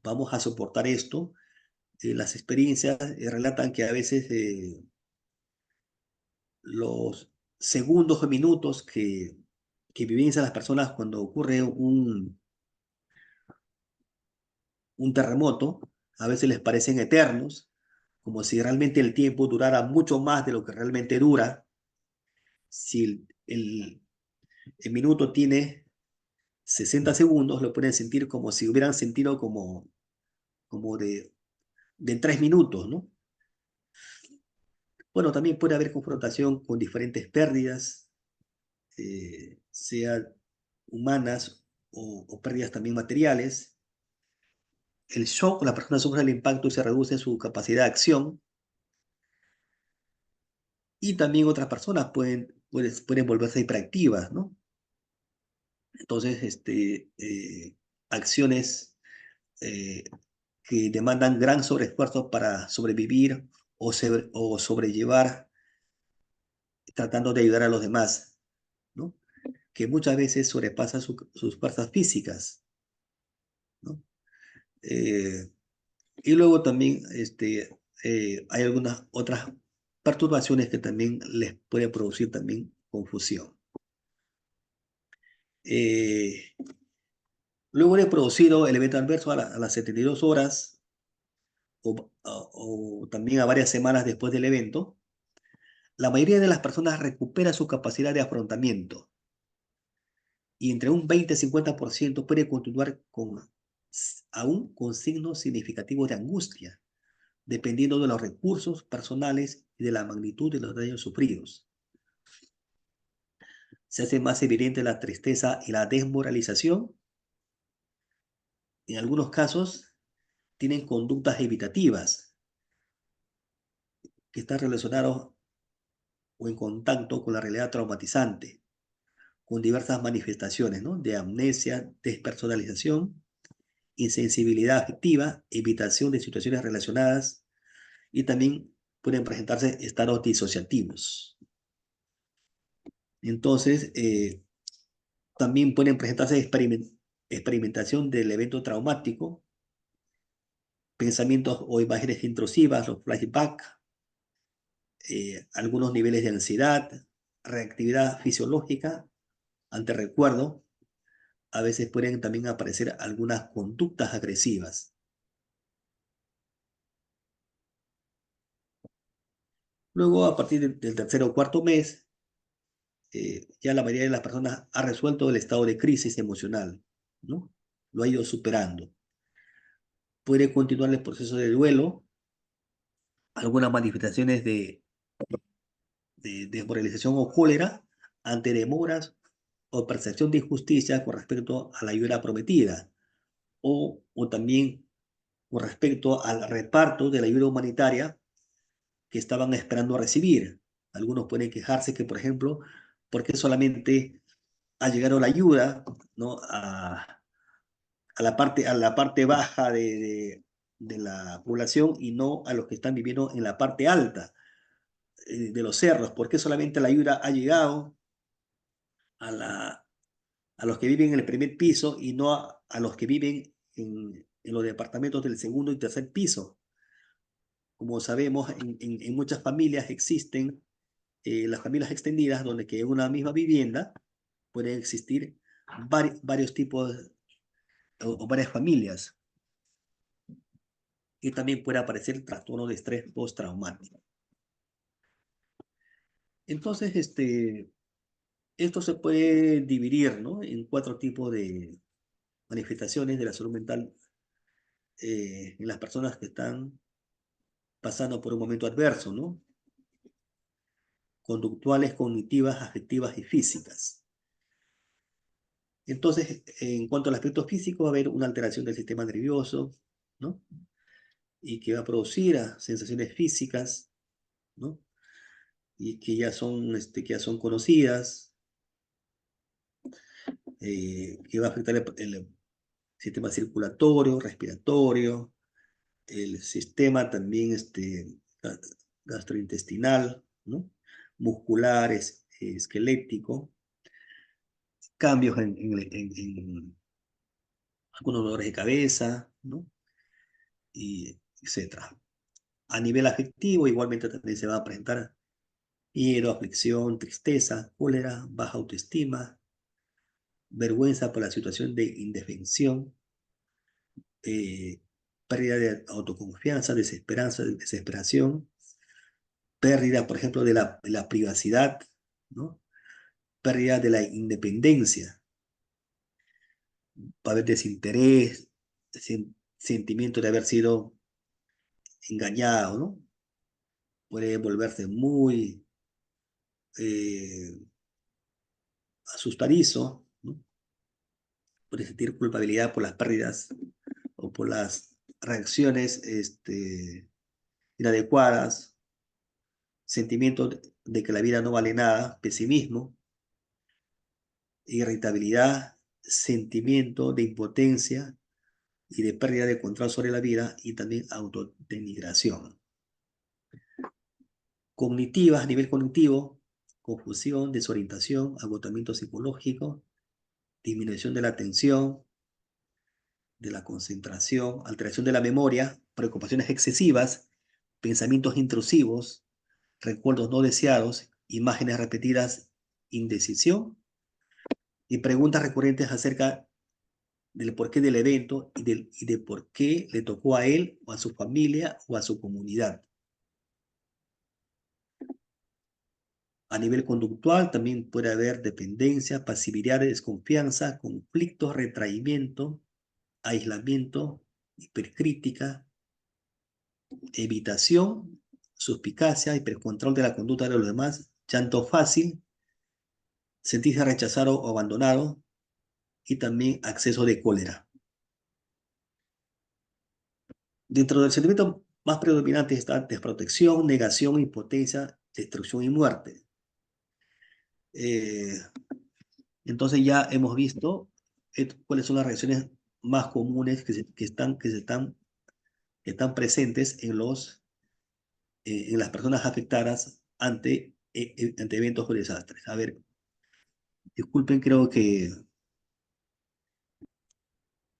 vamos a soportar esto? Las experiencias relatan que a veces los segundos o minutos que vivencian las personas cuando ocurre un terremoto, a veces les parecen eternos, como si realmente el tiempo durara mucho más de lo que realmente dura. Si el minuto tiene 60 segundos, lo pueden sentir como si hubieran sentido como de 3 minutos, ¿no? Bueno, también puede haber confrontación con diferentes pérdidas, sea humanas o pérdidas también materiales. El shock, la persona sufre el impacto y se reduce su capacidad de acción. Y también otras personas pueden volverse hiperactivas, ¿no? Entonces, acciones eh, que demandan gran sobreesfuerzo para sobrevivir o sobrellevar tratando de ayudar a los demás, ¿no? Que muchas veces sobrepasa sus fuerzas físicas, ¿no? Eh, y luego también hay algunas otras perturbaciones que también les puede producir también confusión. Eh, Luego de producido el evento adverso a las 72 horas o también a varias semanas después del evento, la mayoría de las personas recupera su capacidad de afrontamiento y entre un 20 y 50% puede continuar aún con signos significativos de angustia, dependiendo de los recursos personales y de la magnitud de los daños sufridos. Se hace más evidente la tristeza y la desmoralización. En algunos casos, tienen conductas evitativas que están relacionadas o en contacto con la realidad traumatizante, con diversas manifestaciones, ¿no? De amnesia, despersonalización, insensibilidad afectiva, evitación de situaciones relacionadas y también pueden presentarse estados disociativos. Entonces, también pueden presentarse experimentación del evento traumático, pensamientos o imágenes intrusivas, los flashbacks, algunos niveles de ansiedad, reactividad fisiológica ante recuerdo. A veces pueden también aparecer algunas conductas agresivas. Luego, a partir del tercer o cuarto mes, ya la mayoría de las personas ha resuelto el estado de crisis emocional, ¿no? Lo ha ido superando. Puede continuar el proceso de duelo, algunas manifestaciones de desmoralización o cólera ante demoras o percepción de injusticia con respecto a la ayuda prometida, o también con respecto al reparto de la ayuda humanitaria que estaban esperando recibir. Algunos pueden quejarse que, por ejemplo, ¿por qué solamente ha llegado la ayuda, ¿no? A la parte baja de la población y no a los que están viviendo en la parte alta de los cerros? ¿Por qué solamente la ayuda ha llegado a, a los que viven en el primer piso y no a los que viven en los departamentos del segundo y tercer piso? Como sabemos, en muchas familias existen las familias extendidas, donde que en una misma vivienda pueden existir varios tipos o varias familias. Y también puede aparecer el trastorno de estrés postraumático. Entonces, esto se puede dividir, ¿no? En 4 tipos de manifestaciones de la salud mental en las personas que están pasando por un momento adverso, ¿no? Conductuales, cognitivas, afectivas y físicas. Entonces, en cuanto al aspecto físico, va a haber una alteración del sistema nervioso, ¿no? Y que va a producir sensaciones físicas, ¿no? Y que ya son conocidas, que va a afectar el sistema circulatorio, respiratorio, el sistema también gastrointestinal, ¿no? Muscular, esquelético, cambios en algunos dolores de cabeza, ¿no? Y etcétera. A nivel afectivo, igualmente también se va a presentar miedo, aflicción, tristeza, cólera, baja autoestima, vergüenza por la situación de indefensión, eh, pérdida de autoconfianza, desesperación, pérdida, por ejemplo, de la privacidad, ¿no? Pérdida de la independencia, va a haber desinterés, sentimiento de haber sido engañado, ¿no? Puede volverse muy eh, asustadizo, ¿no? Puede sentir culpabilidad por las pérdidas o por las reacciones inadecuadas, sentimiento de que la vida no vale nada, pesimismo, irritabilidad, sentimiento de impotencia y de pérdida de control sobre la vida y también autodenigración. Cognitivas, a nivel cognitivo, confusión, desorientación, agotamiento psicológico, disminución de la atención, de la concentración, alteración de la memoria, preocupaciones excesivas, pensamientos intrusivos, recuerdos no deseados, imágenes repetidas, indecisión y preguntas recurrentes acerca del porqué del evento y de por qué le tocó a él o a su familia o a su comunidad. A nivel conductual también puede haber dependencia, pasividad, desconfianza, conflictos, retraimiento, aislamiento, hipercrítica, evitación, suspicacia, hipercontrol de la conducta de los demás, llanto fácil, sentirse rechazado o abandonado y también acceso de cólera. Dentro del sentimiento más predominante está desprotección, negación, impotencia, destrucción y muerte. Entonces ya hemos visto cuáles son las reacciones más comunes que están presentes en las personas afectadas ante eventos o desastres. A ver, disculpen, creo que...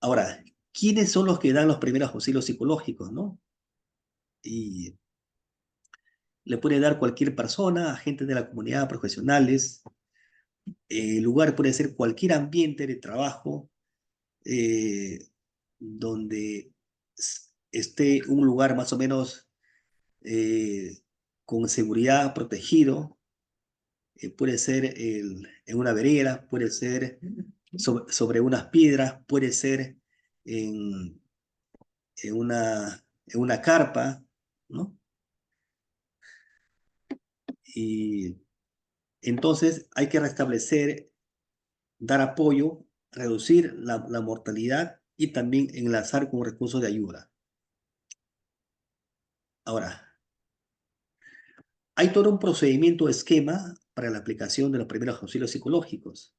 Ahora, ¿quiénes son los que dan los primeros auxilios psicológicos, no? Y le puede dar cualquier persona, agentes de la comunidad, profesionales. El lugar puede ser cualquier ambiente de trabajo eh, donde esté un lugar más o menos con seguridad protegido. Puede ser en una vereda, puede ser sobre unas piedras, puede ser en, en una carpa, ¿no? Y entonces hay que restablecer, dar apoyo, reducir la mortalidad y también enlazar con recursos de ayuda. Ahora, hay todo un procedimiento esquema para la aplicación de los primeros auxilios psicológicos.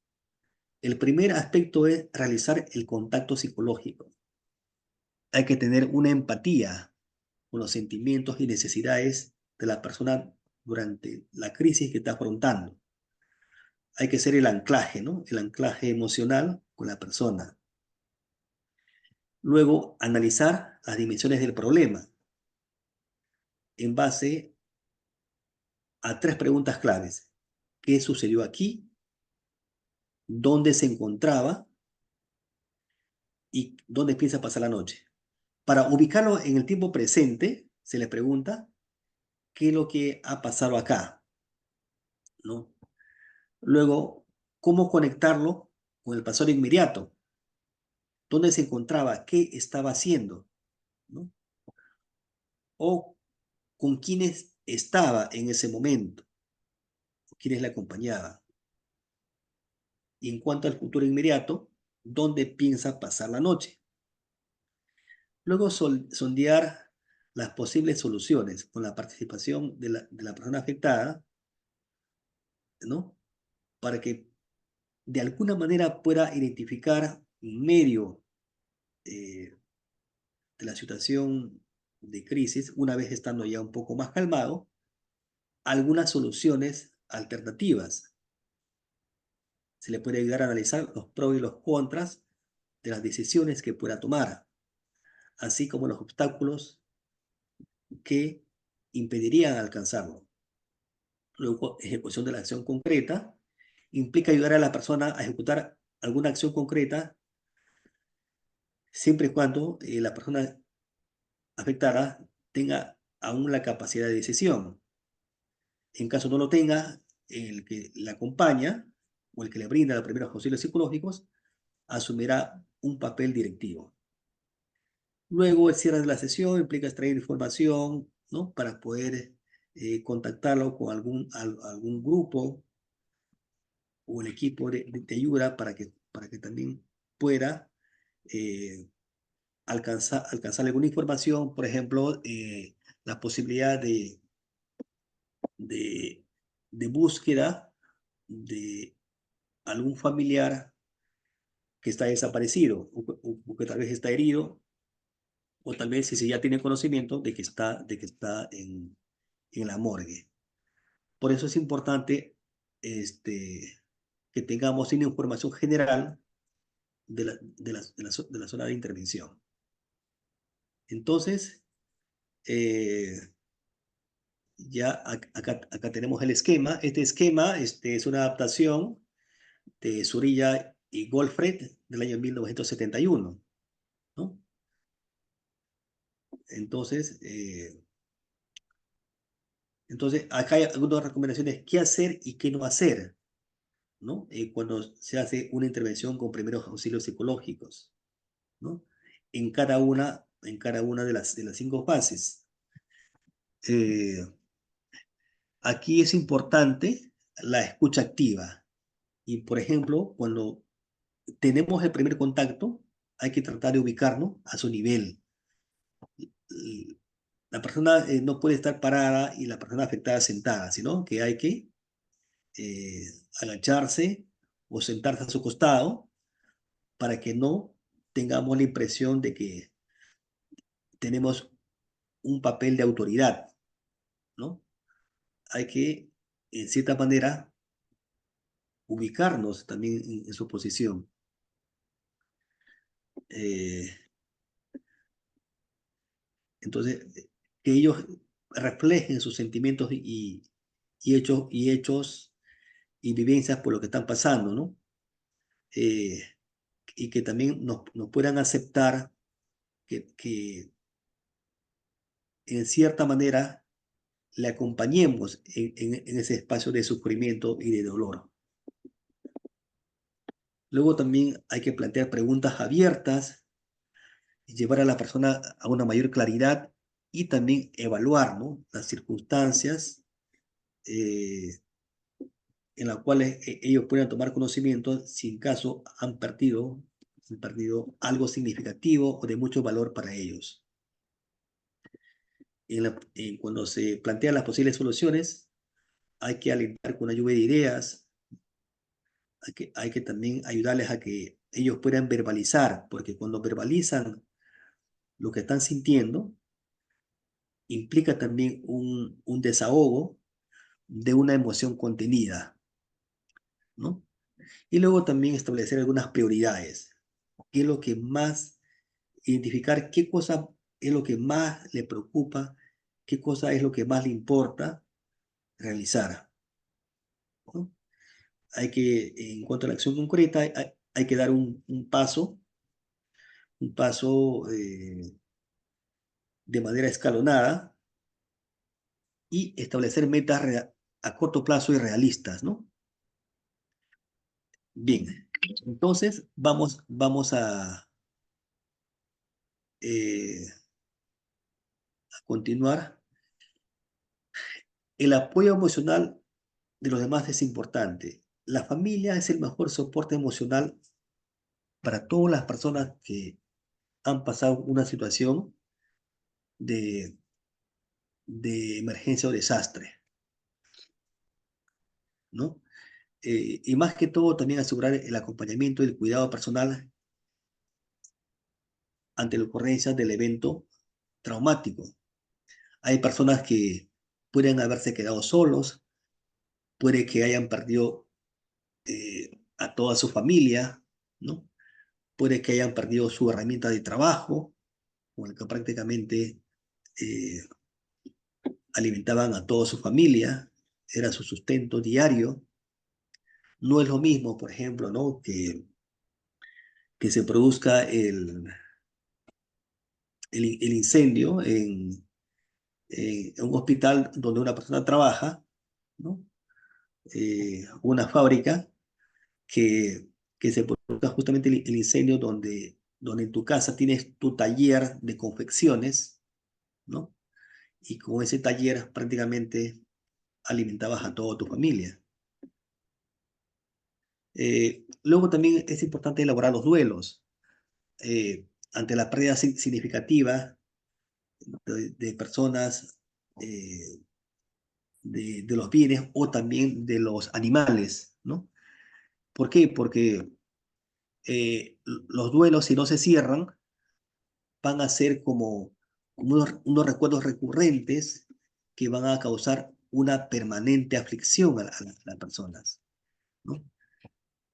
El primer aspecto es realizar el contacto psicológico. Hay que tener una empatía con los sentimientos y necesidades de la persona durante la crisis que está afrontando. Hay que ser el anclaje, ¿no? El anclaje emocional con la persona. Luego, analizar las dimensiones del problema en base a 3 preguntas claves. ¿Qué sucedió aquí? ¿Dónde se encontraba? ¿Y dónde piensa pasar la noche? Para ubicarlo en el tiempo presente, se le pregunta, ¿qué es lo que ha pasado acá? ¿No? Luego, ¿cómo conectarlo con el pasado inmediato? ¿Dónde se encontraba? ¿Qué estaba haciendo? ¿No? O con quiénes estaba en ese momento, quiénes le acompañaban. Y en cuanto al futuro inmediato, ¿dónde piensa pasar la noche? Luego sondear las posibles soluciones con la participación de la persona afectada, ¿no? Para que de alguna manera pueda identificar en medio de la situación de crisis, una vez estando ya un poco más calmado, algunas soluciones alternativas. Se le puede ayudar a analizar los pros y los contras de las decisiones que pueda tomar, así como los obstáculos que impedirían alcanzarlo. Luego, ejecución de la acción concreta implica ayudar a la persona a ejecutar alguna acción concreta siempre y cuando la persona afectada tenga aún la capacidad de decisión. En caso no lo tenga, el que la acompaña o el que le brinda los primeros auxilios psicológicos asumirá un papel directivo. Luego, el cierre de la sesión implica extraer información, ¿no? Para poder contactarlo con algún grupo o el equipo de ayuda para que también pueda eh, alcanzar alguna información, por ejemplo, la posibilidad de, de búsqueda de algún familiar que está desaparecido o que tal vez está herido, o tal vez si ya tiene conocimiento de que está en la morgue. Por eso es importante que tengamos una información general de la zona de intervención. Entonces, ya acá tenemos el esquema. Este esquema es una adaptación de Zurilla y Goldfried del año 1971, ¿no? Entonces, acá hay algunas recomendaciones: qué hacer y qué no hacer, ¿no? Cuando se hace una intervención con primeros auxilios psicológicos, ¿no? En cada una de las 5 fases. Aquí es importante la escucha activa. Y, por ejemplo, cuando tenemos el primer contacto, hay que tratar de ubicarnos a su nivel. La persona no puede estar parada y la persona afectada sentada, sino que hay que eh, agacharse o sentarse a su costado para que no tengamos la impresión de que tenemos un papel de autoridad, ¿no? Hay que, en cierta manera, ubicarnos también en su posición. Eh, entonces, que ellos reflejen sus sentimientos hechos y vivencias por lo que están pasando, ¿no? Eh, y que también nos puedan aceptar que en cierta manera le acompañemos en ese espacio de sufrimiento y de dolor. Luego también hay que plantear preguntas abiertas y llevar a la persona a una mayor claridad y también evaluar, ¿no?, las circunstancias en las cuales ellos puedan tomar conocimiento si en caso han perdido algo significativo o de mucho valor para ellos. Cuando se plantean las posibles soluciones, hay que alentar con una lluvia de ideas, hay que también ayudarles a que ellos puedan verbalizar, porque cuando verbalizan lo que están sintiendo, implica también un desahogo de una emoción contenida, ¿no? Y luego también establecer algunas prioridades. ¿Qué es lo que más, identificar qué cosa es lo que más le preocupa, qué cosa es lo que más le importa realizar, ¿no? En cuanto a la acción concreta, hay que dar un paso de manera escalonada y establecer metas a corto plazo y realistas, ¿no? Bien, entonces vamos a continuar. El apoyo emocional de los demás es importante. La familia es el mejor soporte emocional para todas las personas que han pasado una situación de, de emergencia o desastre, ¿no? Y más que todo, también asegurar el acompañamiento y el cuidado personal ante la ocurrencia del evento traumático. Hay personas que pueden haberse quedado solos, puede que hayan perdido a toda su familia, ¿no? Puede que hayan perdido su herramienta de trabajo, con el que prácticamente eh, alimentaban a toda su familia, era su sustento diario. No es lo mismo, por ejemplo, ¿no?, que se produzca el incendio en un hospital donde una persona trabaja, ¿no? Una fábrica, que, que se produzca justamente el incendio donde en tu casa tienes tu taller de confecciones, ¿no? Y con ese taller prácticamente alimentabas a toda tu familia. Luego también es importante elaborar los duelos. Ante la pérdida significativa de personas, de los bienes o también de los animales, ¿no? ¿Por qué? Porque los duelos, si no se cierran, van a ser como unos recuerdos recurrentes que van a causar una permanente aflicción a las personas, ¿no?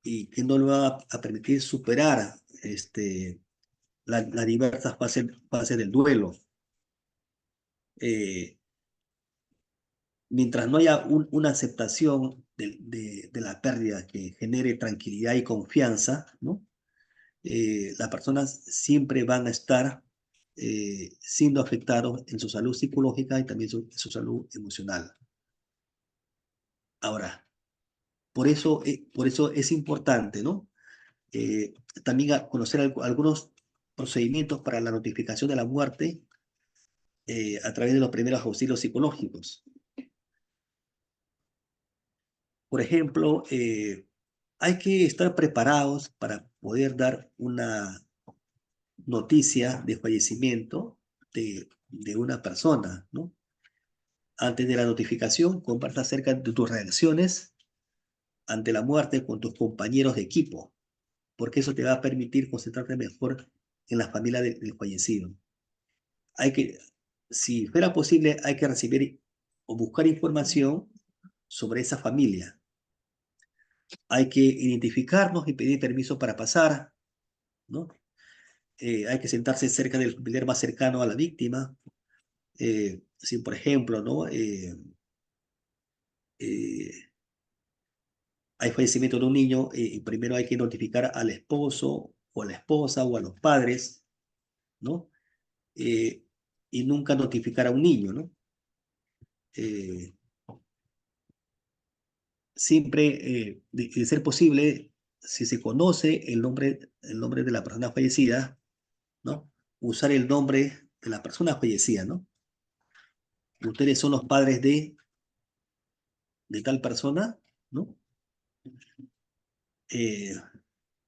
Y que no le va a permitir superar las diversas fases del duelo. Mientras no haya una aceptación de la pérdida que genere tranquilidad y confianza, ¿no? Las personas siempre van a estar siendo afectados en su salud psicológica y también en su salud emocional. Ahora, por eso es importante, ¿no? Eh, También conocer algunos procedimientos para la notificación de la muerte a través de los primeros auxilios psicológicos. Por ejemplo, hay que estar preparados para poder dar una noticia de fallecimiento de una persona, ¿no? Antes de la notificación, comparta acerca de tus reacciones ante la muerte con tus compañeros de equipo, porque eso te va a permitir concentrarte mejor en la familia del fallecido. Hay que, si fuera posible, hay que recibir o buscar información sobre esa familia. Hay que identificarnos y pedir permiso para pasar, ¿no? Hay que sentarse cerca del familiar más cercano a la víctima. Si, por ejemplo, ¿no? Eh, hay fallecimiento de un niño, primero hay que notificar al esposo o a la esposa o a los padres, ¿no? Eh, y nunca notificar a un niño, ¿no? Eh, Siempre, de ser posible, si se conoce el nombre de la persona fallecida, ¿no? Usar el nombre de la persona fallecida, ¿no? Ustedes son los padres de tal persona, ¿no? Eh,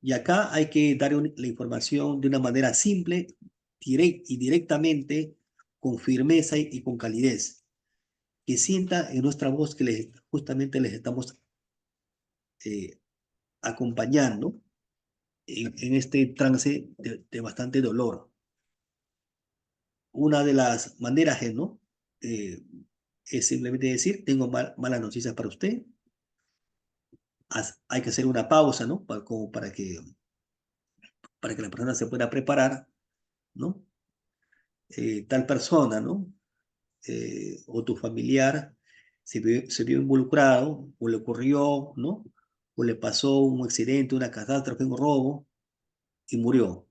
y acá hay que dar la información de una manera simple y directamente, con firmeza y con calidez, que sienta en nuestra voz que justamente les estamos eh, acompañando en este trance de bastante dolor. Una de las maneras ¿no? Eh, es simplemente decir, tengo malas noticias para usted. Hay que hacer una pausa, ¿no? Como para que la persona se pueda preparar, ¿no? Tal persona, ¿no? O tu familiar se vio involucrado, o le ocurrió, ¿no? O le pasó un accidente, una catástrofe, un robo, y murió,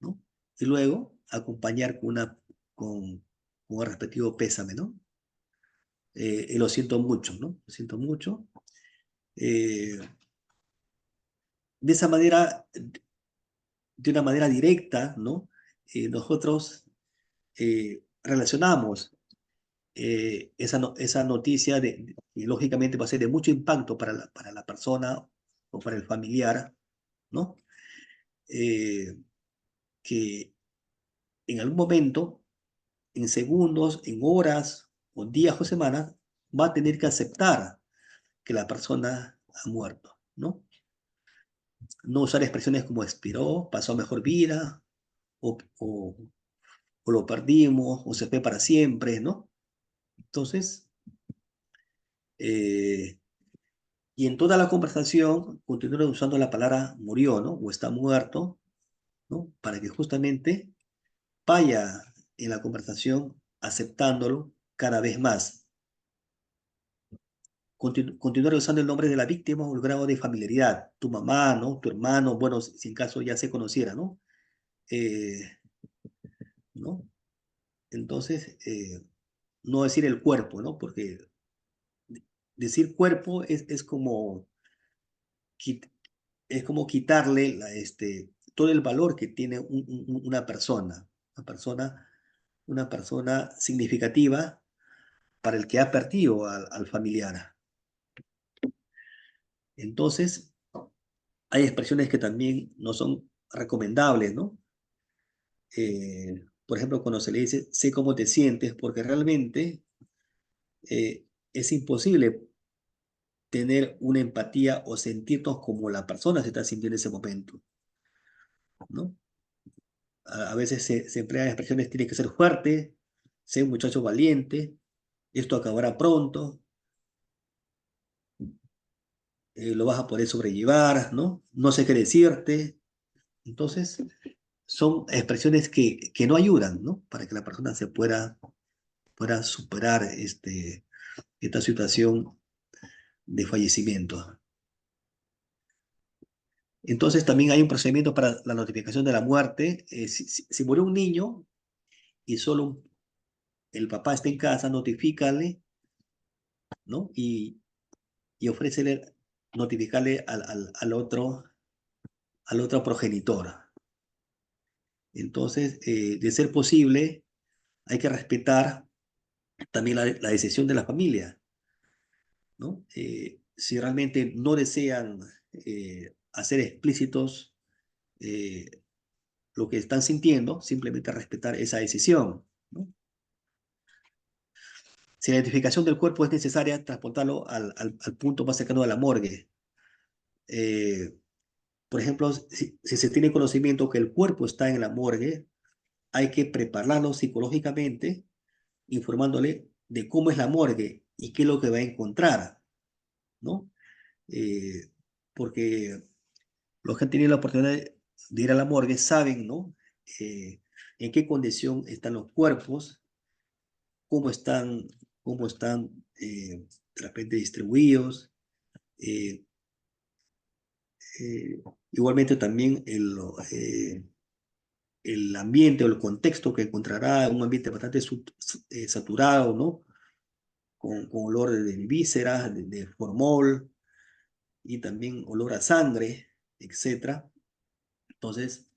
¿no? Y luego acompañar con el respectivo pésame, ¿no? Y lo siento mucho, ¿no? Lo siento mucho. Eh, de esa manera, de una manera directa, ¿no? Nosotros relacionamos esa noticia y lógicamente va a ser de mucho impacto para la persona o para el familiar, ¿no? Eh, que en algún momento, en segundos, en horas, o días o semanas, va a tener que aceptar que la persona ha muerto, ¿no? No usar expresiones como expiró, pasó a mejor vida, o lo perdimos, o se fue para siempre, ¿no? Entonces, eh, y en toda la conversación continúa usando la palabra murió, ¿no? O está muerto, ¿no? Para que justamente vaya en la conversación aceptándolo cada vez más. Continuar usando el nombre de la víctima o el grado de familiaridad. Tu mamá, ¿no? Tu hermano, bueno, si en caso ya se conociera, ¿no? Eh, ¿No? Entonces, no decir el cuerpo, ¿no? Porque decir cuerpo quit- es como quitarle todo el valor que tiene una persona, una persona significativa para el que ha perdido al familiar. Entonces, hay expresiones que también no son recomendables, ¿no? Por ejemplo, cuando se le dice, sé cómo te sientes, porque realmente es imposible tener una empatía o sentirnos como la persona se está sintiendo en ese momento, ¿no? A veces se emplean expresiones, tiene que ser fuerte, ser un muchacho valiente, esto acabará pronto, lo vas a poder sobrellevar, ¿no? No sé qué decirte. Entonces, son expresiones que no ayudan, ¿no? Para que la persona pueda superar esta situación de fallecimiento. Entonces, también hay un procedimiento para la notificación de la muerte. Si murió un niño y solo el papá está en casa, notifícale, ¿no? Y ofrécele notificarle al otro progenitor. Entonces, de ser posible, hay que respetar también la decisión de la familia, ¿no? Si realmente no desean hacer explícitos eh, lo que están sintiendo, simplemente respetar esa decisión, ¿no? Si la identificación del cuerpo es necesaria, transportarlo al punto más cercano de la morgue. Eh, por ejemplo, si se tiene conocimiento que el cuerpo está en la morgue, hay que prepararlo psicológicamente, informándole de cómo es la morgue y qué es lo que va a encontrar, ¿no? Eh, porque los que han tenido la oportunidad de ir a la morgue saben, ¿no? Eh, en qué condición están los cuerpos, cómo están, cómo están de repente distribuidos. eh, eh, Igualmente también el ambiente o el contexto que encontrará, un ambiente bastante saturado, ¿no? Con olor de vísceras, de formol y también olor a sangre, etcétera. Entonces,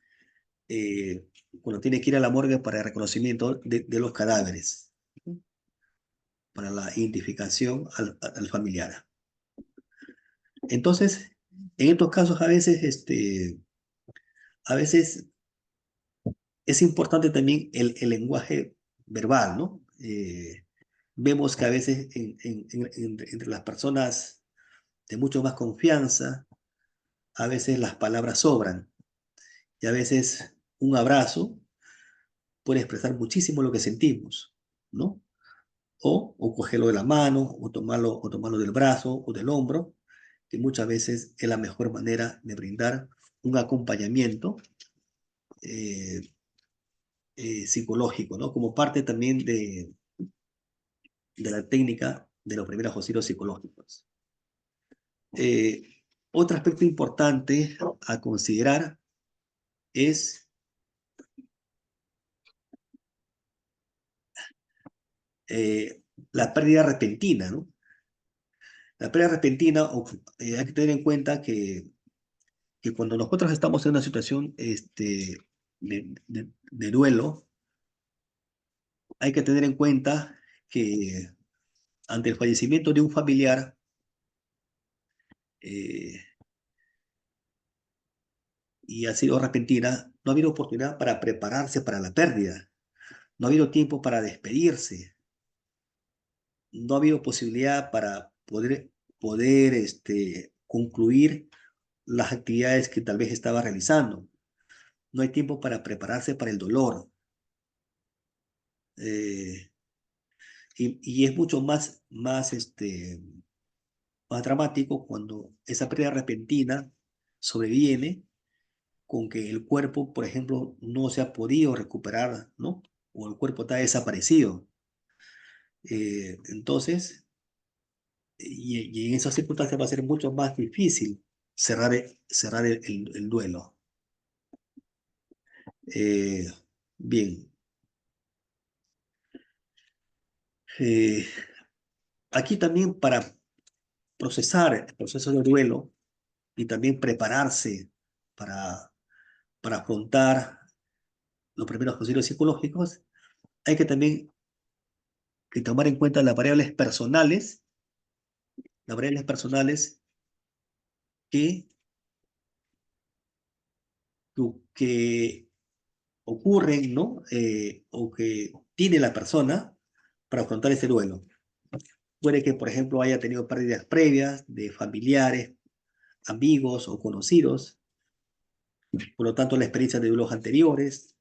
cuando tiene que ir a la morgue para el reconocimiento de los cadáveres, para la identificación al familiar. Entonces, en estos casos a veces es importante también el lenguaje verbal, ¿no? Vemos que a veces entre las personas de mucho más confianza, a veces las palabras sobran y a veces un abrazo puede expresar muchísimo lo que sentimos, ¿no? O cogerlo de la mano, o tomarlo del brazo o del hombro, que muchas veces es la mejor manera de brindar un acompañamiento eh, psicológico, ¿no? Como parte también de la técnica de los primeros auxilios psicológicos. Eh, Otro aspecto importante a considerar es la pérdida repentina, ¿no? La pérdida repentina, hay que tener en cuenta que cuando nosotros estamos en una situación de duelo, hay que tener en cuenta que ante el fallecimiento de un familiar, eh, y ha sido repentina, no ha habido oportunidad para prepararse para la pérdida, no ha habido tiempo para despedirse, no ha habido posibilidad para poder concluir las actividades que tal vez estaba realizando. No hay tiempo para prepararse para el dolor. Eh, y es mucho más dramático cuando esa pérdida repentina sobreviene con que el cuerpo, por ejemplo, no se ha podido recuperar, ¿no? O el cuerpo está desaparecido. Entonces, y en esas circunstancias va a ser mucho más difícil cerrar el duelo. Eh, Bien, eh, aquí también para procesar el proceso de duelo y también prepararse para, para afrontar los primeros auxilios psicológicos, hay que también que tomar en cuenta las variables personales que, que ocurren, ¿no? O que tiene la persona para afrontar ese duelo. Puede que, por ejemplo, haya tenido pérdidas previas de familiares, amigos o conocidos, por lo tanto, la experiencia de duelos anteriores,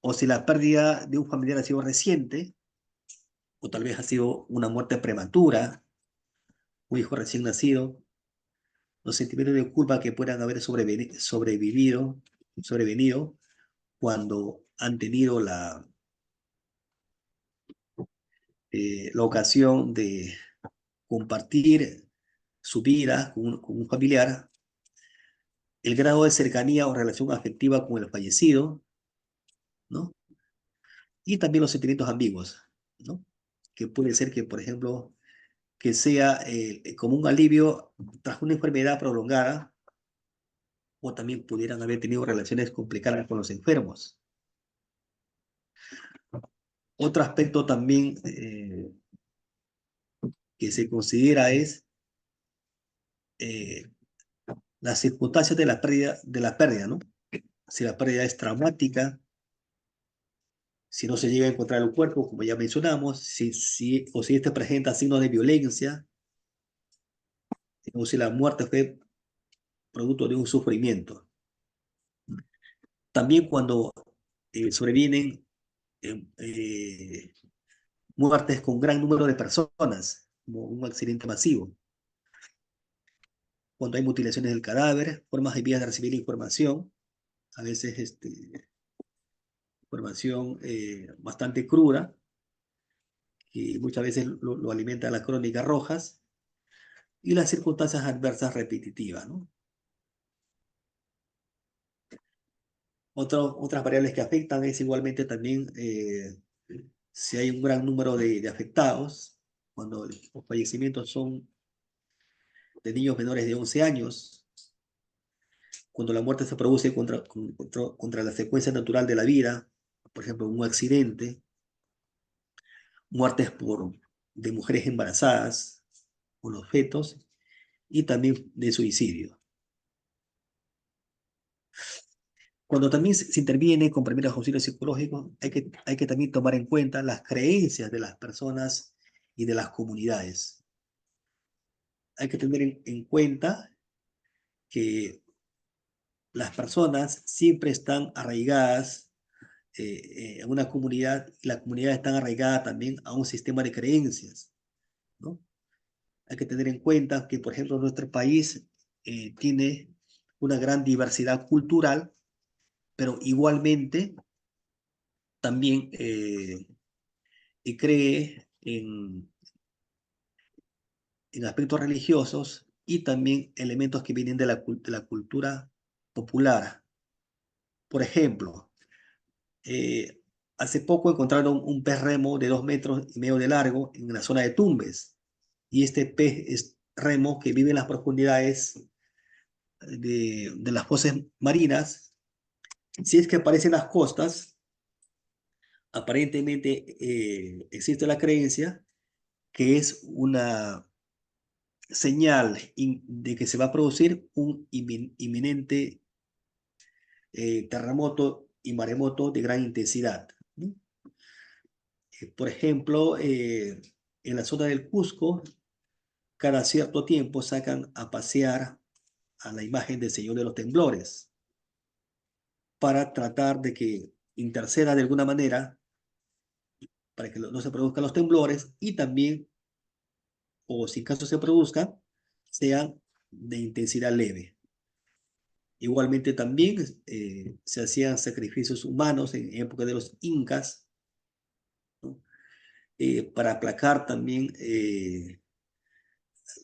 o si la pérdida de un familiar ha sido reciente, o tal vez ha sido una muerte prematura, un hijo recién nacido, los sentimientos de culpa que puedan haber sobrevenido cuando han tenido la ocasión de compartir su vida con un familiar, el grado de cercanía o relación afectiva con el fallecido, ¿no? Y también los sentimientos ambiguos, ¿no? Que puede ser que, por ejemplo, que sea como un alivio tras una enfermedad prolongada, o también pudieran haber tenido relaciones complicadas con los enfermos. Otro aspecto también que se considera es eh, las circunstancias de la pérdida, ¿no? Si la pérdida es traumática, si no se llega a encontrar el cuerpo, como ya mencionamos, o si este presenta signos de violencia, o si la muerte fue producto de un sufrimiento. También cuando sobrevienen muertes con gran número de personas, como un accidente masivo, cuando hay mutilaciones del cadáver, formas de vías de recibir información, a veces información bastante cruda, y muchas veces lo alimentan las crónicas rojas, y las circunstancias adversas repetitivas, ¿no? Otras variables que afectan es igualmente también si hay un gran número de afectados, cuando los fallecimientos son de niños menores de 11 años, cuando la muerte se produce contra la secuencia natural de la vida, por ejemplo, un accidente, muertes de mujeres embarazadas o los fetos, y también de suicidio. Cuando también se interviene con primeros auxilios psicológicos, hay que también tomar en cuenta las creencias de las personas y de las comunidades. Hay que tener en cuenta que las personas siempre están arraigadas a una comunidad, y la comunidad está arraigada también a un sistema de creencias, ¿no? Hay que tener en cuenta que, por ejemplo, nuestro país tiene una gran diversidad cultural, pero igualmente también cree en aspectos religiosos y también elementos que vienen de la cultura popular. Por ejemplo, eh, hace poco encontraron un pez remo de 2,5 metros de largo en la zona de Tumbes. Y este pez remo que vive en las profundidades de las fosas marinas, si es que aparece en las costas, aparentemente existe la creencia que es una señal de que se va a producir un inminente terremoto y maremoto de gran intensidad, ¿no? Por ejemplo, en la zona del Cusco, cada cierto tiempo sacan a pasear a la imagen del Señor de los Temblores para tratar de que interceda de alguna manera para que no se produzcan los temblores, y también, o si en caso se produzcan, sean de intensidad leve. Igualmente también se hacían sacrificios humanos en época de los incas, ¿no? Para aplacar también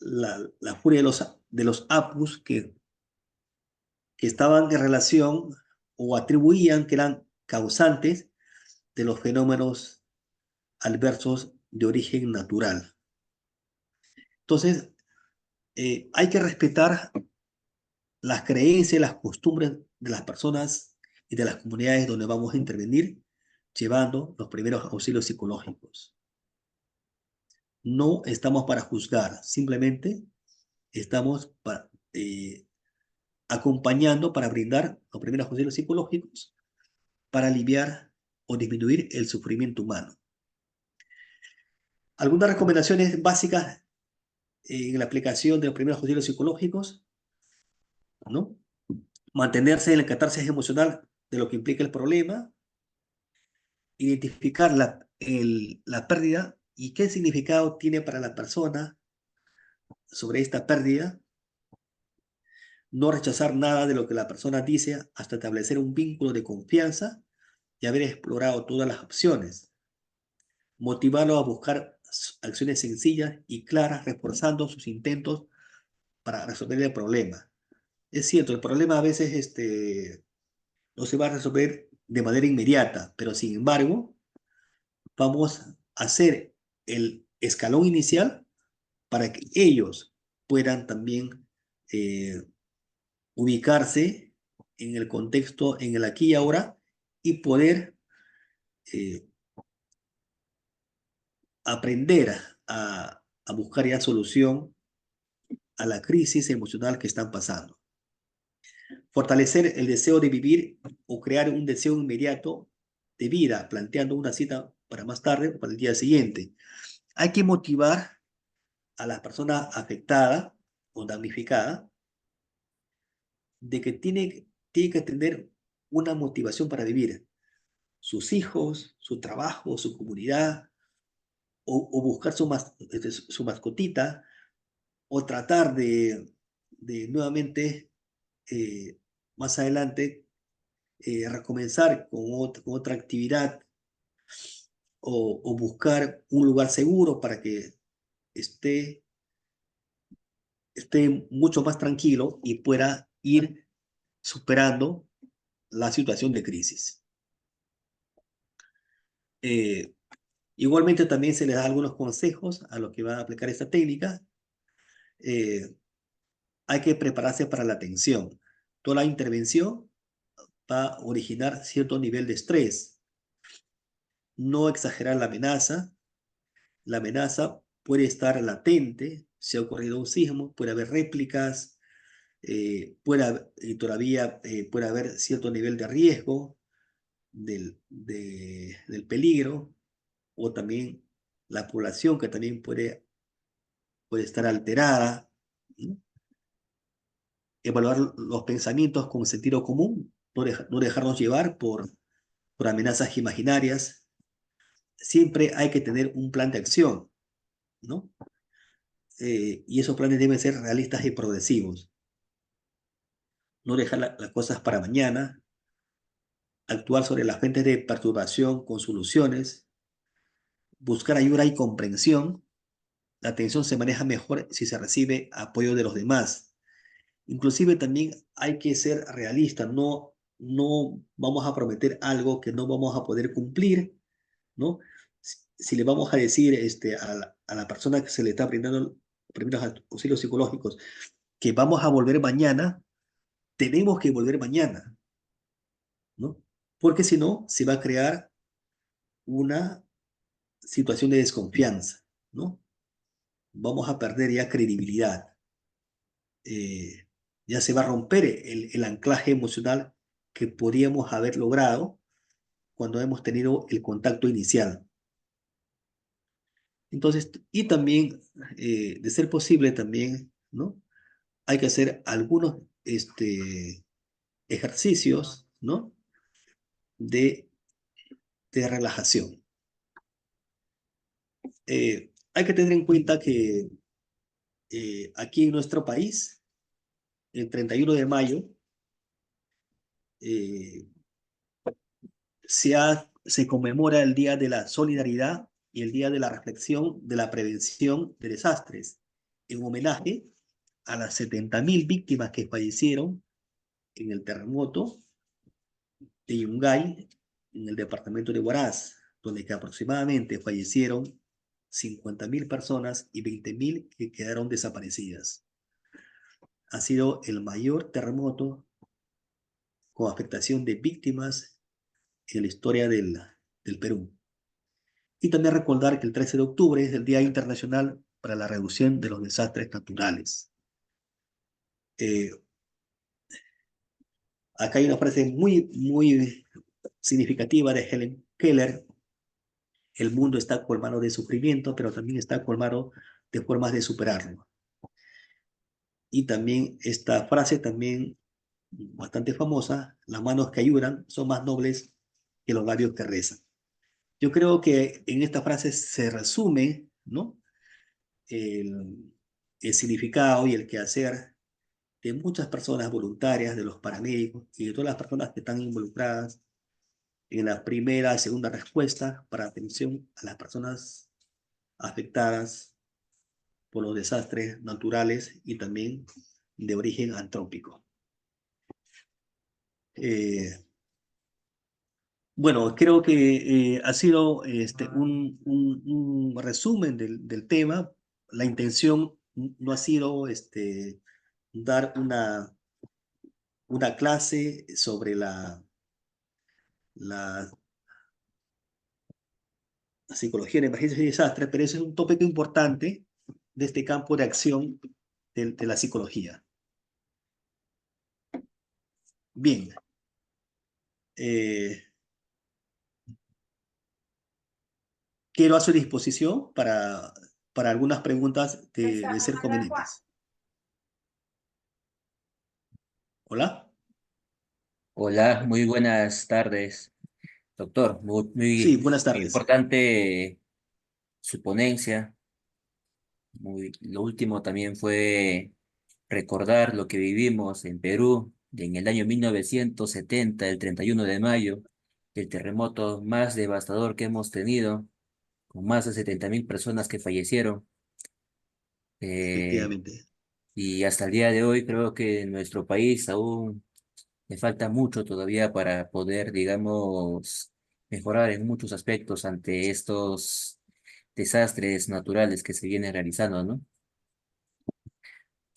la furia de los apus que estaban en relación o atribuían que eran causantes de los fenómenos adversos de origen natural. Entonces, hay que respetar las creencias y las costumbres de las personas y de las comunidades donde vamos a intervenir, llevando los primeros auxilios psicológicos. No estamos para juzgar, simplemente estamos acompañando para brindar los primeros auxilios psicológicos para aliviar o disminuir el sufrimiento humano. Algunas recomendaciones básicas en la aplicación de los primeros auxilios psicológicos, ¿no? Mantenerse en el catarsis emocional de lo que implica el problema, identificar la pérdida ¿Y qué significado tiene para la persona sobre esta pérdida? No rechazar nada de lo que la persona dice hasta establecer un vínculo de confianza y haber explorado todas las opciones. Motivarlo a buscar acciones sencillas y claras, reforzando sus intentos para resolver el problema. Es cierto, el problema a veces no se va a resolver de manera inmediata, pero sin embargo, vamos a hacer el escalón inicial para que ellos puedan también eh, ubicarse en el contexto, en el aquí y ahora, y poder eh, aprender a buscar ya solución a la crisis emocional que están pasando. Fortalecer el deseo de vivir o crear un deseo inmediato de vida, planteando una cita para más tarde o para el día siguiente. Hay que motivar a la persona afectada o damnificada de que tiene que tener una motivación para vivir. Sus hijos, su trabajo, su comunidad, o buscar su mascotita, o tratar de nuevamente, más adelante, recomenzar con otra actividad, o buscar un lugar seguro para que esté, esté mucho más tranquilo y pueda ir superando la situación de crisis. Eh, Igualmente también se les da algunos consejos a los que van a aplicar esta técnica. Eh, Hay que prepararse para la tensión. Toda la intervención va a originar cierto nivel de estrés. No exagerar la amenaza. La amenaza puede estar latente, si ha ocurrido un sismo, puede haber réplicas, todavía puede haber cierto nivel de riesgo del peligro, o también la población que también puede estar alterada, ¿no? Evaluar los pensamientos con sentido común, no dejarnos llevar por amenazas imaginarias. Siempre hay que tener un plan de acción, ¿no? Y esos planes deben ser realistas y progresivos. No dejar las cosas para mañana, actuar sobre las fuentes de perturbación con soluciones, buscar ayuda y comprensión. La atención se maneja mejor si se recibe apoyo de los demás. Inclusive también hay que ser realistas, no vamos a prometer algo que no vamos a poder cumplir, ¿no? Si le vamos a decir a la persona que se le está brindando primeros auxilios psicológicos que vamos a volver mañana, tenemos que volver mañana, ¿no? Porque si no, se va a crear una situación de desconfianza, ¿no? Vamos a perder ya credibilidad. Ya se va a romper el anclaje emocional que podríamos haber logrado cuando hemos tenido el contacto inicial. Entonces, y también, de ser posible también, ¿no? Hay que hacer algunos ejercicios, ¿no? De, de relajación. Hay que tener en cuenta que aquí en nuestro país, el 31 de mayo, eh, se conmemora el Día de la Solidaridad y el Día de la Reflexión de la Prevención de Desastres, en homenaje a las 70.000 víctimas que fallecieron en el terremoto de Yungay, en el departamento de Huaraz, donde que aproximadamente fallecieron 50.000 personas y 20.000 que quedaron desaparecidas. Ha sido el mayor terremoto con afectación de víctimas en la historia del Perú. Y también recordar que el 13 de octubre es el Día Internacional para la Reducción de los Desastres Naturales. Eh, Acá hay una frase muy significativa de Helen Keller: el mundo está colmado de sufrimiento, pero también está colmado de formas de superarlo. Y también esta frase, también bastante famosa: las manos que ayudan son más nobles que los labios que rezan. Yo creo que en esta frase se resume, ¿no? el, el significado y el quehacer de muchas personas voluntarias, de los paramédicos y de todas las personas que están involucradas en la primera y segunda respuesta para atención a las personas afectadas por los desastres naturales y también de origen antrópico. Bueno, creo que ha sido un resumen del tema. La intención no ha sido dar una clase sobre la psicología de emergencias y desastres, pero ese es un tópico importante de este campo de acción de la psicología. Bien. Quedo a su disposición para algunas preguntas de ser convenientes. ¿Hola? Hola, muy buenas tardes, doctor. Sí, Muy buenas tardes. importante su ponencia. Lo último también fue recordar lo que vivimos en Perú en el año 1970, el 31 de mayo, el terremoto más devastador que hemos tenido, con más de 70.000 personas que fallecieron. Eh, Efectivamente. y hasta el día de hoy creo que en nuestro país aún le falta mucho todavía para poder, digamos, mejorar en muchos aspectos ante estos desastres naturales que se vienen realizando, ¿no?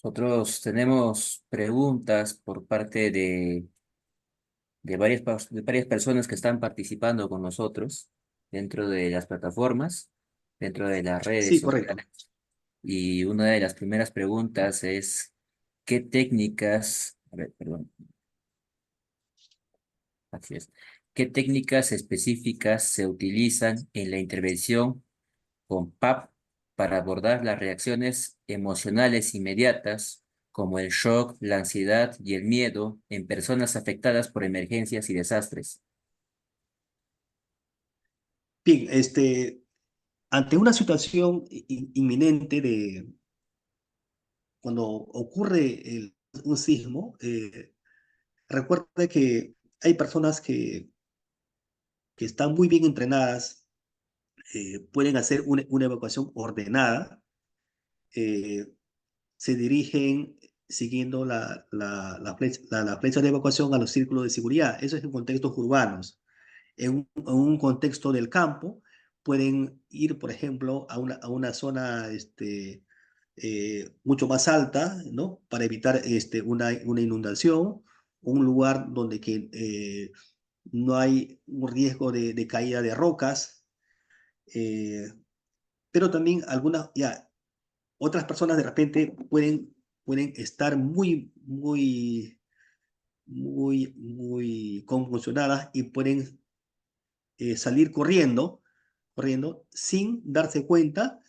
Nosotros tenemos preguntas por parte de varias personas que están participando con nosotros dentro de las plataformas, dentro de las redes Sí, correcto. sociales. Y una de las primeras preguntas es, ¿qué técnicas, a ver, perdón, así es, qué técnicas específicas se utilizan en la intervención con PAP para abordar las reacciones emocionales inmediatas, como el shock, la ansiedad y el miedo en personas afectadas por emergencias y desastres? Bien, ante una situación inminente de cuando ocurre un sismo, recuerde que hay personas que están muy bien entrenadas, pueden hacer una evacuación ordenada, eh, se dirigen siguiendo la flecha de evacuación a los círculos de seguridad. Eso es en contextos urbanos. En un contexto del campo, pueden ir, por ejemplo, a una zona mucho más alta, ¿no? Para evitar una inundación, un lugar donde no hay un riesgo de caída de rocas, eh, pero también otras personas de repente pueden estar muy conmocionadas y pueden salir corriendo sin darse cuenta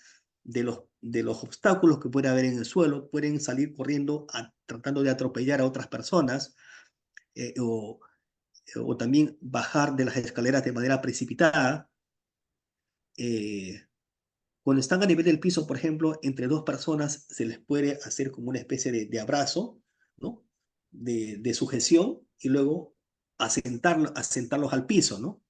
de los obstáculos que puede haber en el suelo, pueden salir corriendo tratando de atropellar a otras personas, eh, o, o también bajar de las escaleras de manera precipitada. Cuando están a nivel del piso, por ejemplo, entre dos personas se les puede hacer como una especie de abrazo, ¿no? De sujeción y luego asentarlos al piso, ¿no?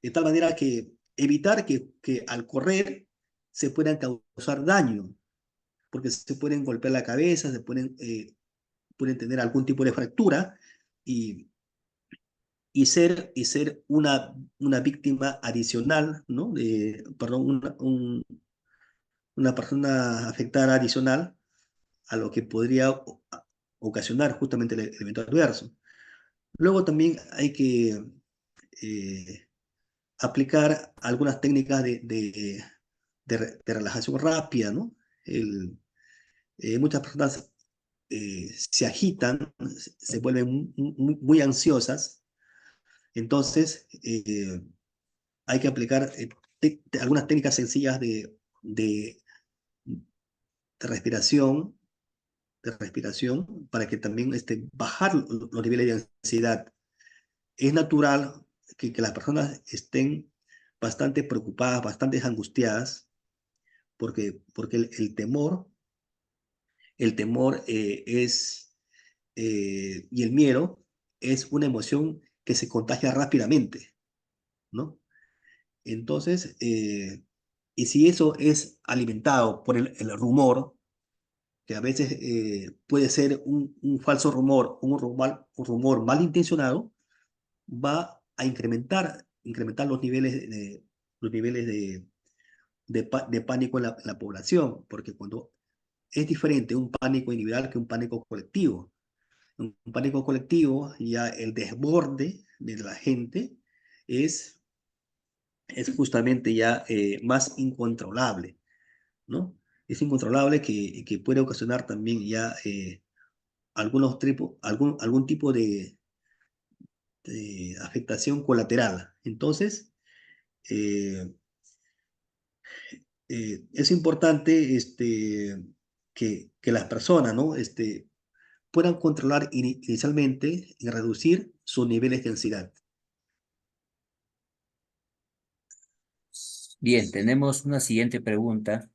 De tal manera que evitar que al correr se puedan causar daño, porque se pueden golpear la cabeza, pueden tener algún tipo de fractura y, y ser una víctima adicional, ¿no? Perdón, una persona afectada adicional a lo que podría ocasionar justamente el evento adverso. Luego también hay que eh, aplicar algunas técnicas de relajación rápida, ¿no? Muchas personas se agitan, se vuelven muy ansiosas, entonces hay que aplicar algunas técnicas sencillas de, de respiración, para que también bajar los niveles de ansiedad. Es natural que las personas estén bastante preocupadas, bastante angustiadas, porque el temor y el miedo es una emoción que se contagia rápidamente, ¿no? Entonces, y si eso es alimentado por el rumor, que a veces puede ser un falso rumor, un rumor malintencionado, va a incrementar los niveles de pánico en la población, porque cuando es diferente un pánico individual que un pánico colectivo. Un pánico colectivo, ya el desborde de la gente es, es justamente ya más incontrolable, ¿no? Es incontrolable que puede ocasionar también ya algún tipo de afectación colateral. Entonces, eh, es importante que las personas, ¿no? Puedan controlar inicialmente y reducir sus niveles de ansiedad. Bien, tenemos una siguiente pregunta.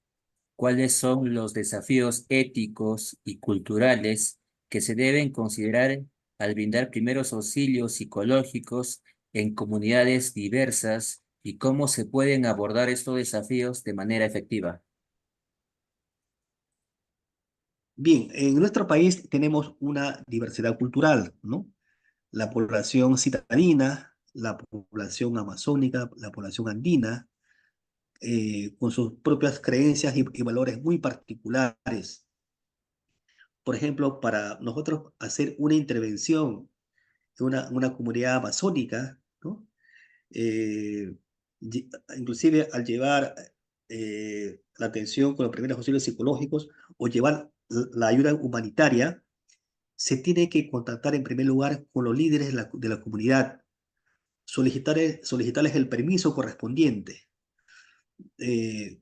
¿Cuáles son los desafíos éticos y culturales que se deben considerar al brindar primeros auxilios psicológicos en comunidades diversas y cómo se pueden abordar estos desafíos de manera efectiva? Bien, en nuestro país tenemos una diversidad cultural, ¿no? La población citadina, la población amazónica, la población andina, con sus propias creencias y valores muy particulares. Por ejemplo, para nosotros hacer una intervención en una comunidad amazónica, ¿no? Eh, Inclusive al llevar la atención con los primeros auxilios psicológicos o llevar la ayuda humanitaria, se tiene que contactar en primer lugar con los líderes de la comunidad, solicitarles el permiso correspondiente. Eh,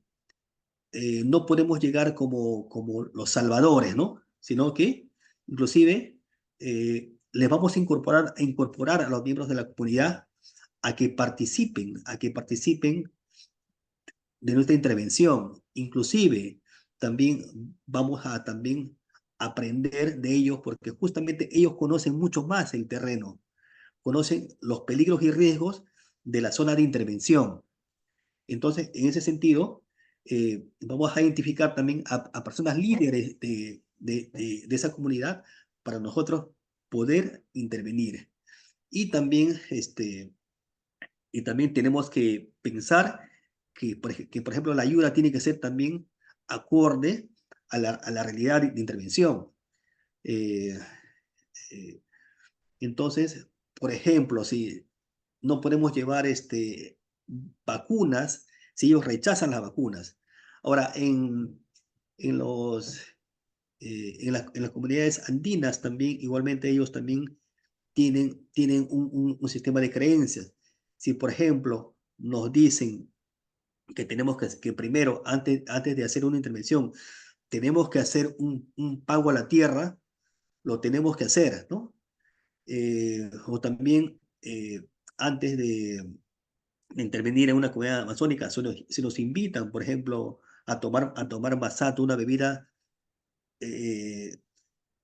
no podemos llegar como los salvadores, ¿no? Sino que inclusive les vamos a incorporar a los miembros de la comunidad a que participen de nuestra intervención. Inclusive también vamos a también aprender de ellos porque justamente ellos conocen mucho más el terreno, conocen los peligros y riesgos de la zona de intervención. Entonces, en ese sentido, vamos a identificar también a personas líderes de esa comunidad para nosotros poder intervenir. Y también, y también tenemos que pensar que, por ejemplo, la ayuda tiene que ser también acorde a la realidad de intervención. Eh, eh, entonces, por ejemplo, si no podemos llevar vacunas, si ellos rechazan las vacunas. Ahora, en los, en las comunidades andinas también, igualmente ellos también tienen un sistema de creencias. Si, por ejemplo, nos dicen que tenemos que primero, antes de hacer una intervención, tenemos que hacer un pago a la tierra, lo tenemos que hacer, ¿no? O también antes de intervenir en una comunidad amazónica, se nos invitan, por ejemplo, a tomar masato, una bebida eh,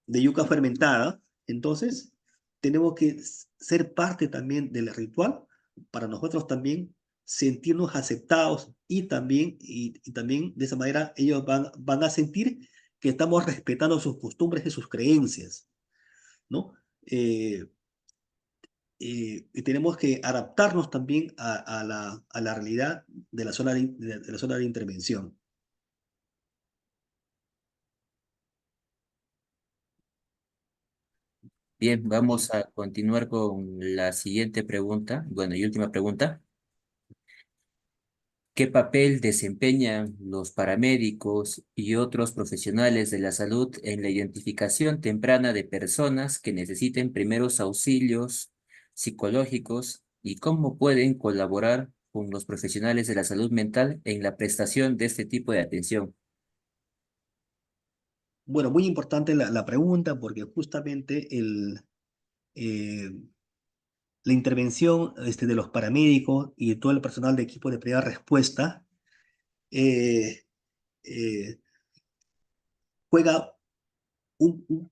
de yuca fermentada. Entonces, tenemos que ser parte también del ritual para nosotros también sentirnos aceptados y también de esa manera ellos van a sentir que estamos respetando sus costumbres y sus creencias, ¿no? Eh, y tenemos que adaptarnos también a la realidad de la zona de intervención. Bien, vamos a continuar con la siguiente pregunta, bueno, y última pregunta. ¿Qué papel desempeñan los paramédicos y otros profesionales de la salud en la identificación temprana de personas que necesiten primeros auxilios psicológicos y cómo pueden colaborar con los profesionales de la salud mental en la prestación de este tipo de atención? Bueno, muy importante la pregunta porque justamente eh, la intervención de los paramédicos y de todo el personal de equipo de primera respuesta eh, eh, juega un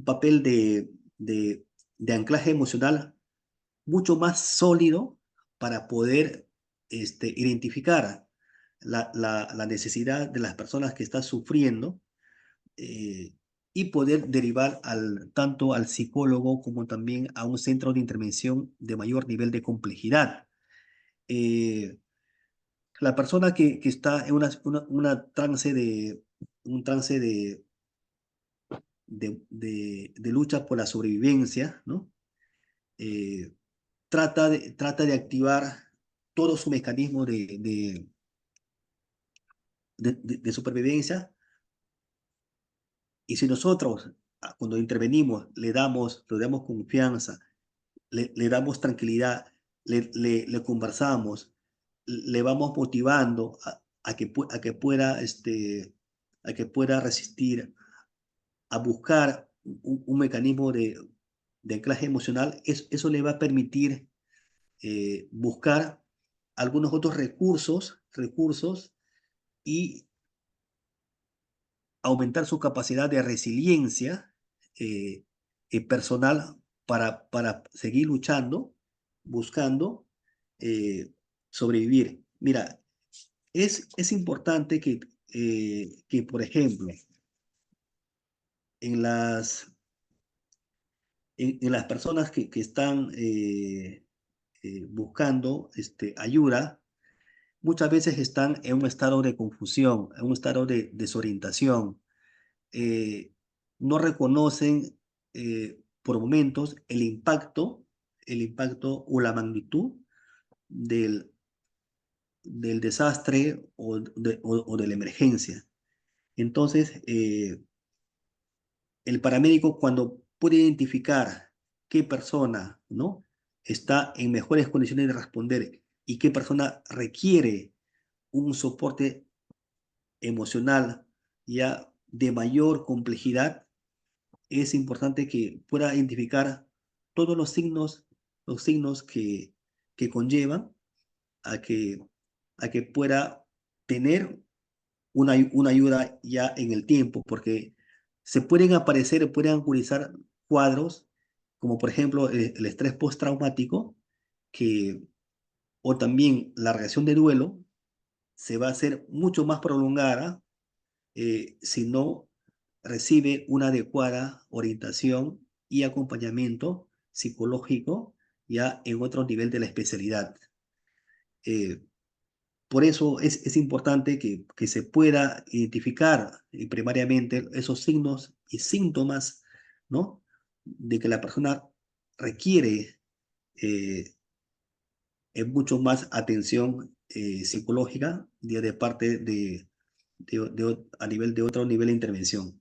papel de anclaje emocional mucho más sólido para poder identificar la necesidad de las personas que están sufriendo eh, y poder derivar tanto al psicólogo como también a un centro de intervención de mayor nivel de complejidad. Eh, la persona que está en un trance de lucha por la sobrevivencia, ¿no? Eh, trata de activar todo su mecanismo de supervivencia. Y si nosotros, cuando intervenimos, le damos confianza, le damos tranquilidad, le conversamos, le vamos motivando a que pueda resistir, a buscar un mecanismo de anclaje emocional, eso le va a permitir buscar algunos otros recursos y aumentar su capacidad de resiliencia eh, personal para seguir luchando, buscando eh, sobrevivir. Mira, es importante que, por ejemplo, en las personas que están buscando ayuda, muchas veces están en un estado de confusión, en un estado de desorientación. eh, no reconocen por momentos el impacto o la magnitud del desastre o de la emergencia. Entonces, el paramédico cuando puede identificar qué persona, ¿no?, está en mejores condiciones de responder y qué persona requiere un soporte emocional ya de mayor complejidad, es importante que pueda identificar todos los signos que conllevan a que, a que pueda tener una ayuda ya en el tiempo, porque pueden agudizar cuadros como por ejemplo el estrés postraumático, que, o también la reacción de duelo, se va a hacer mucho más prolongada si no recibe una adecuada orientación y acompañamiento psicológico ya en otro nivel de la especialidad. Eh, por eso es importante que se pueda identificar primariamente esos signos y síntomas, ¿no?, de que la persona requiere eh, mucho más atención psicológica de parte a nivel de otro nivel de intervención.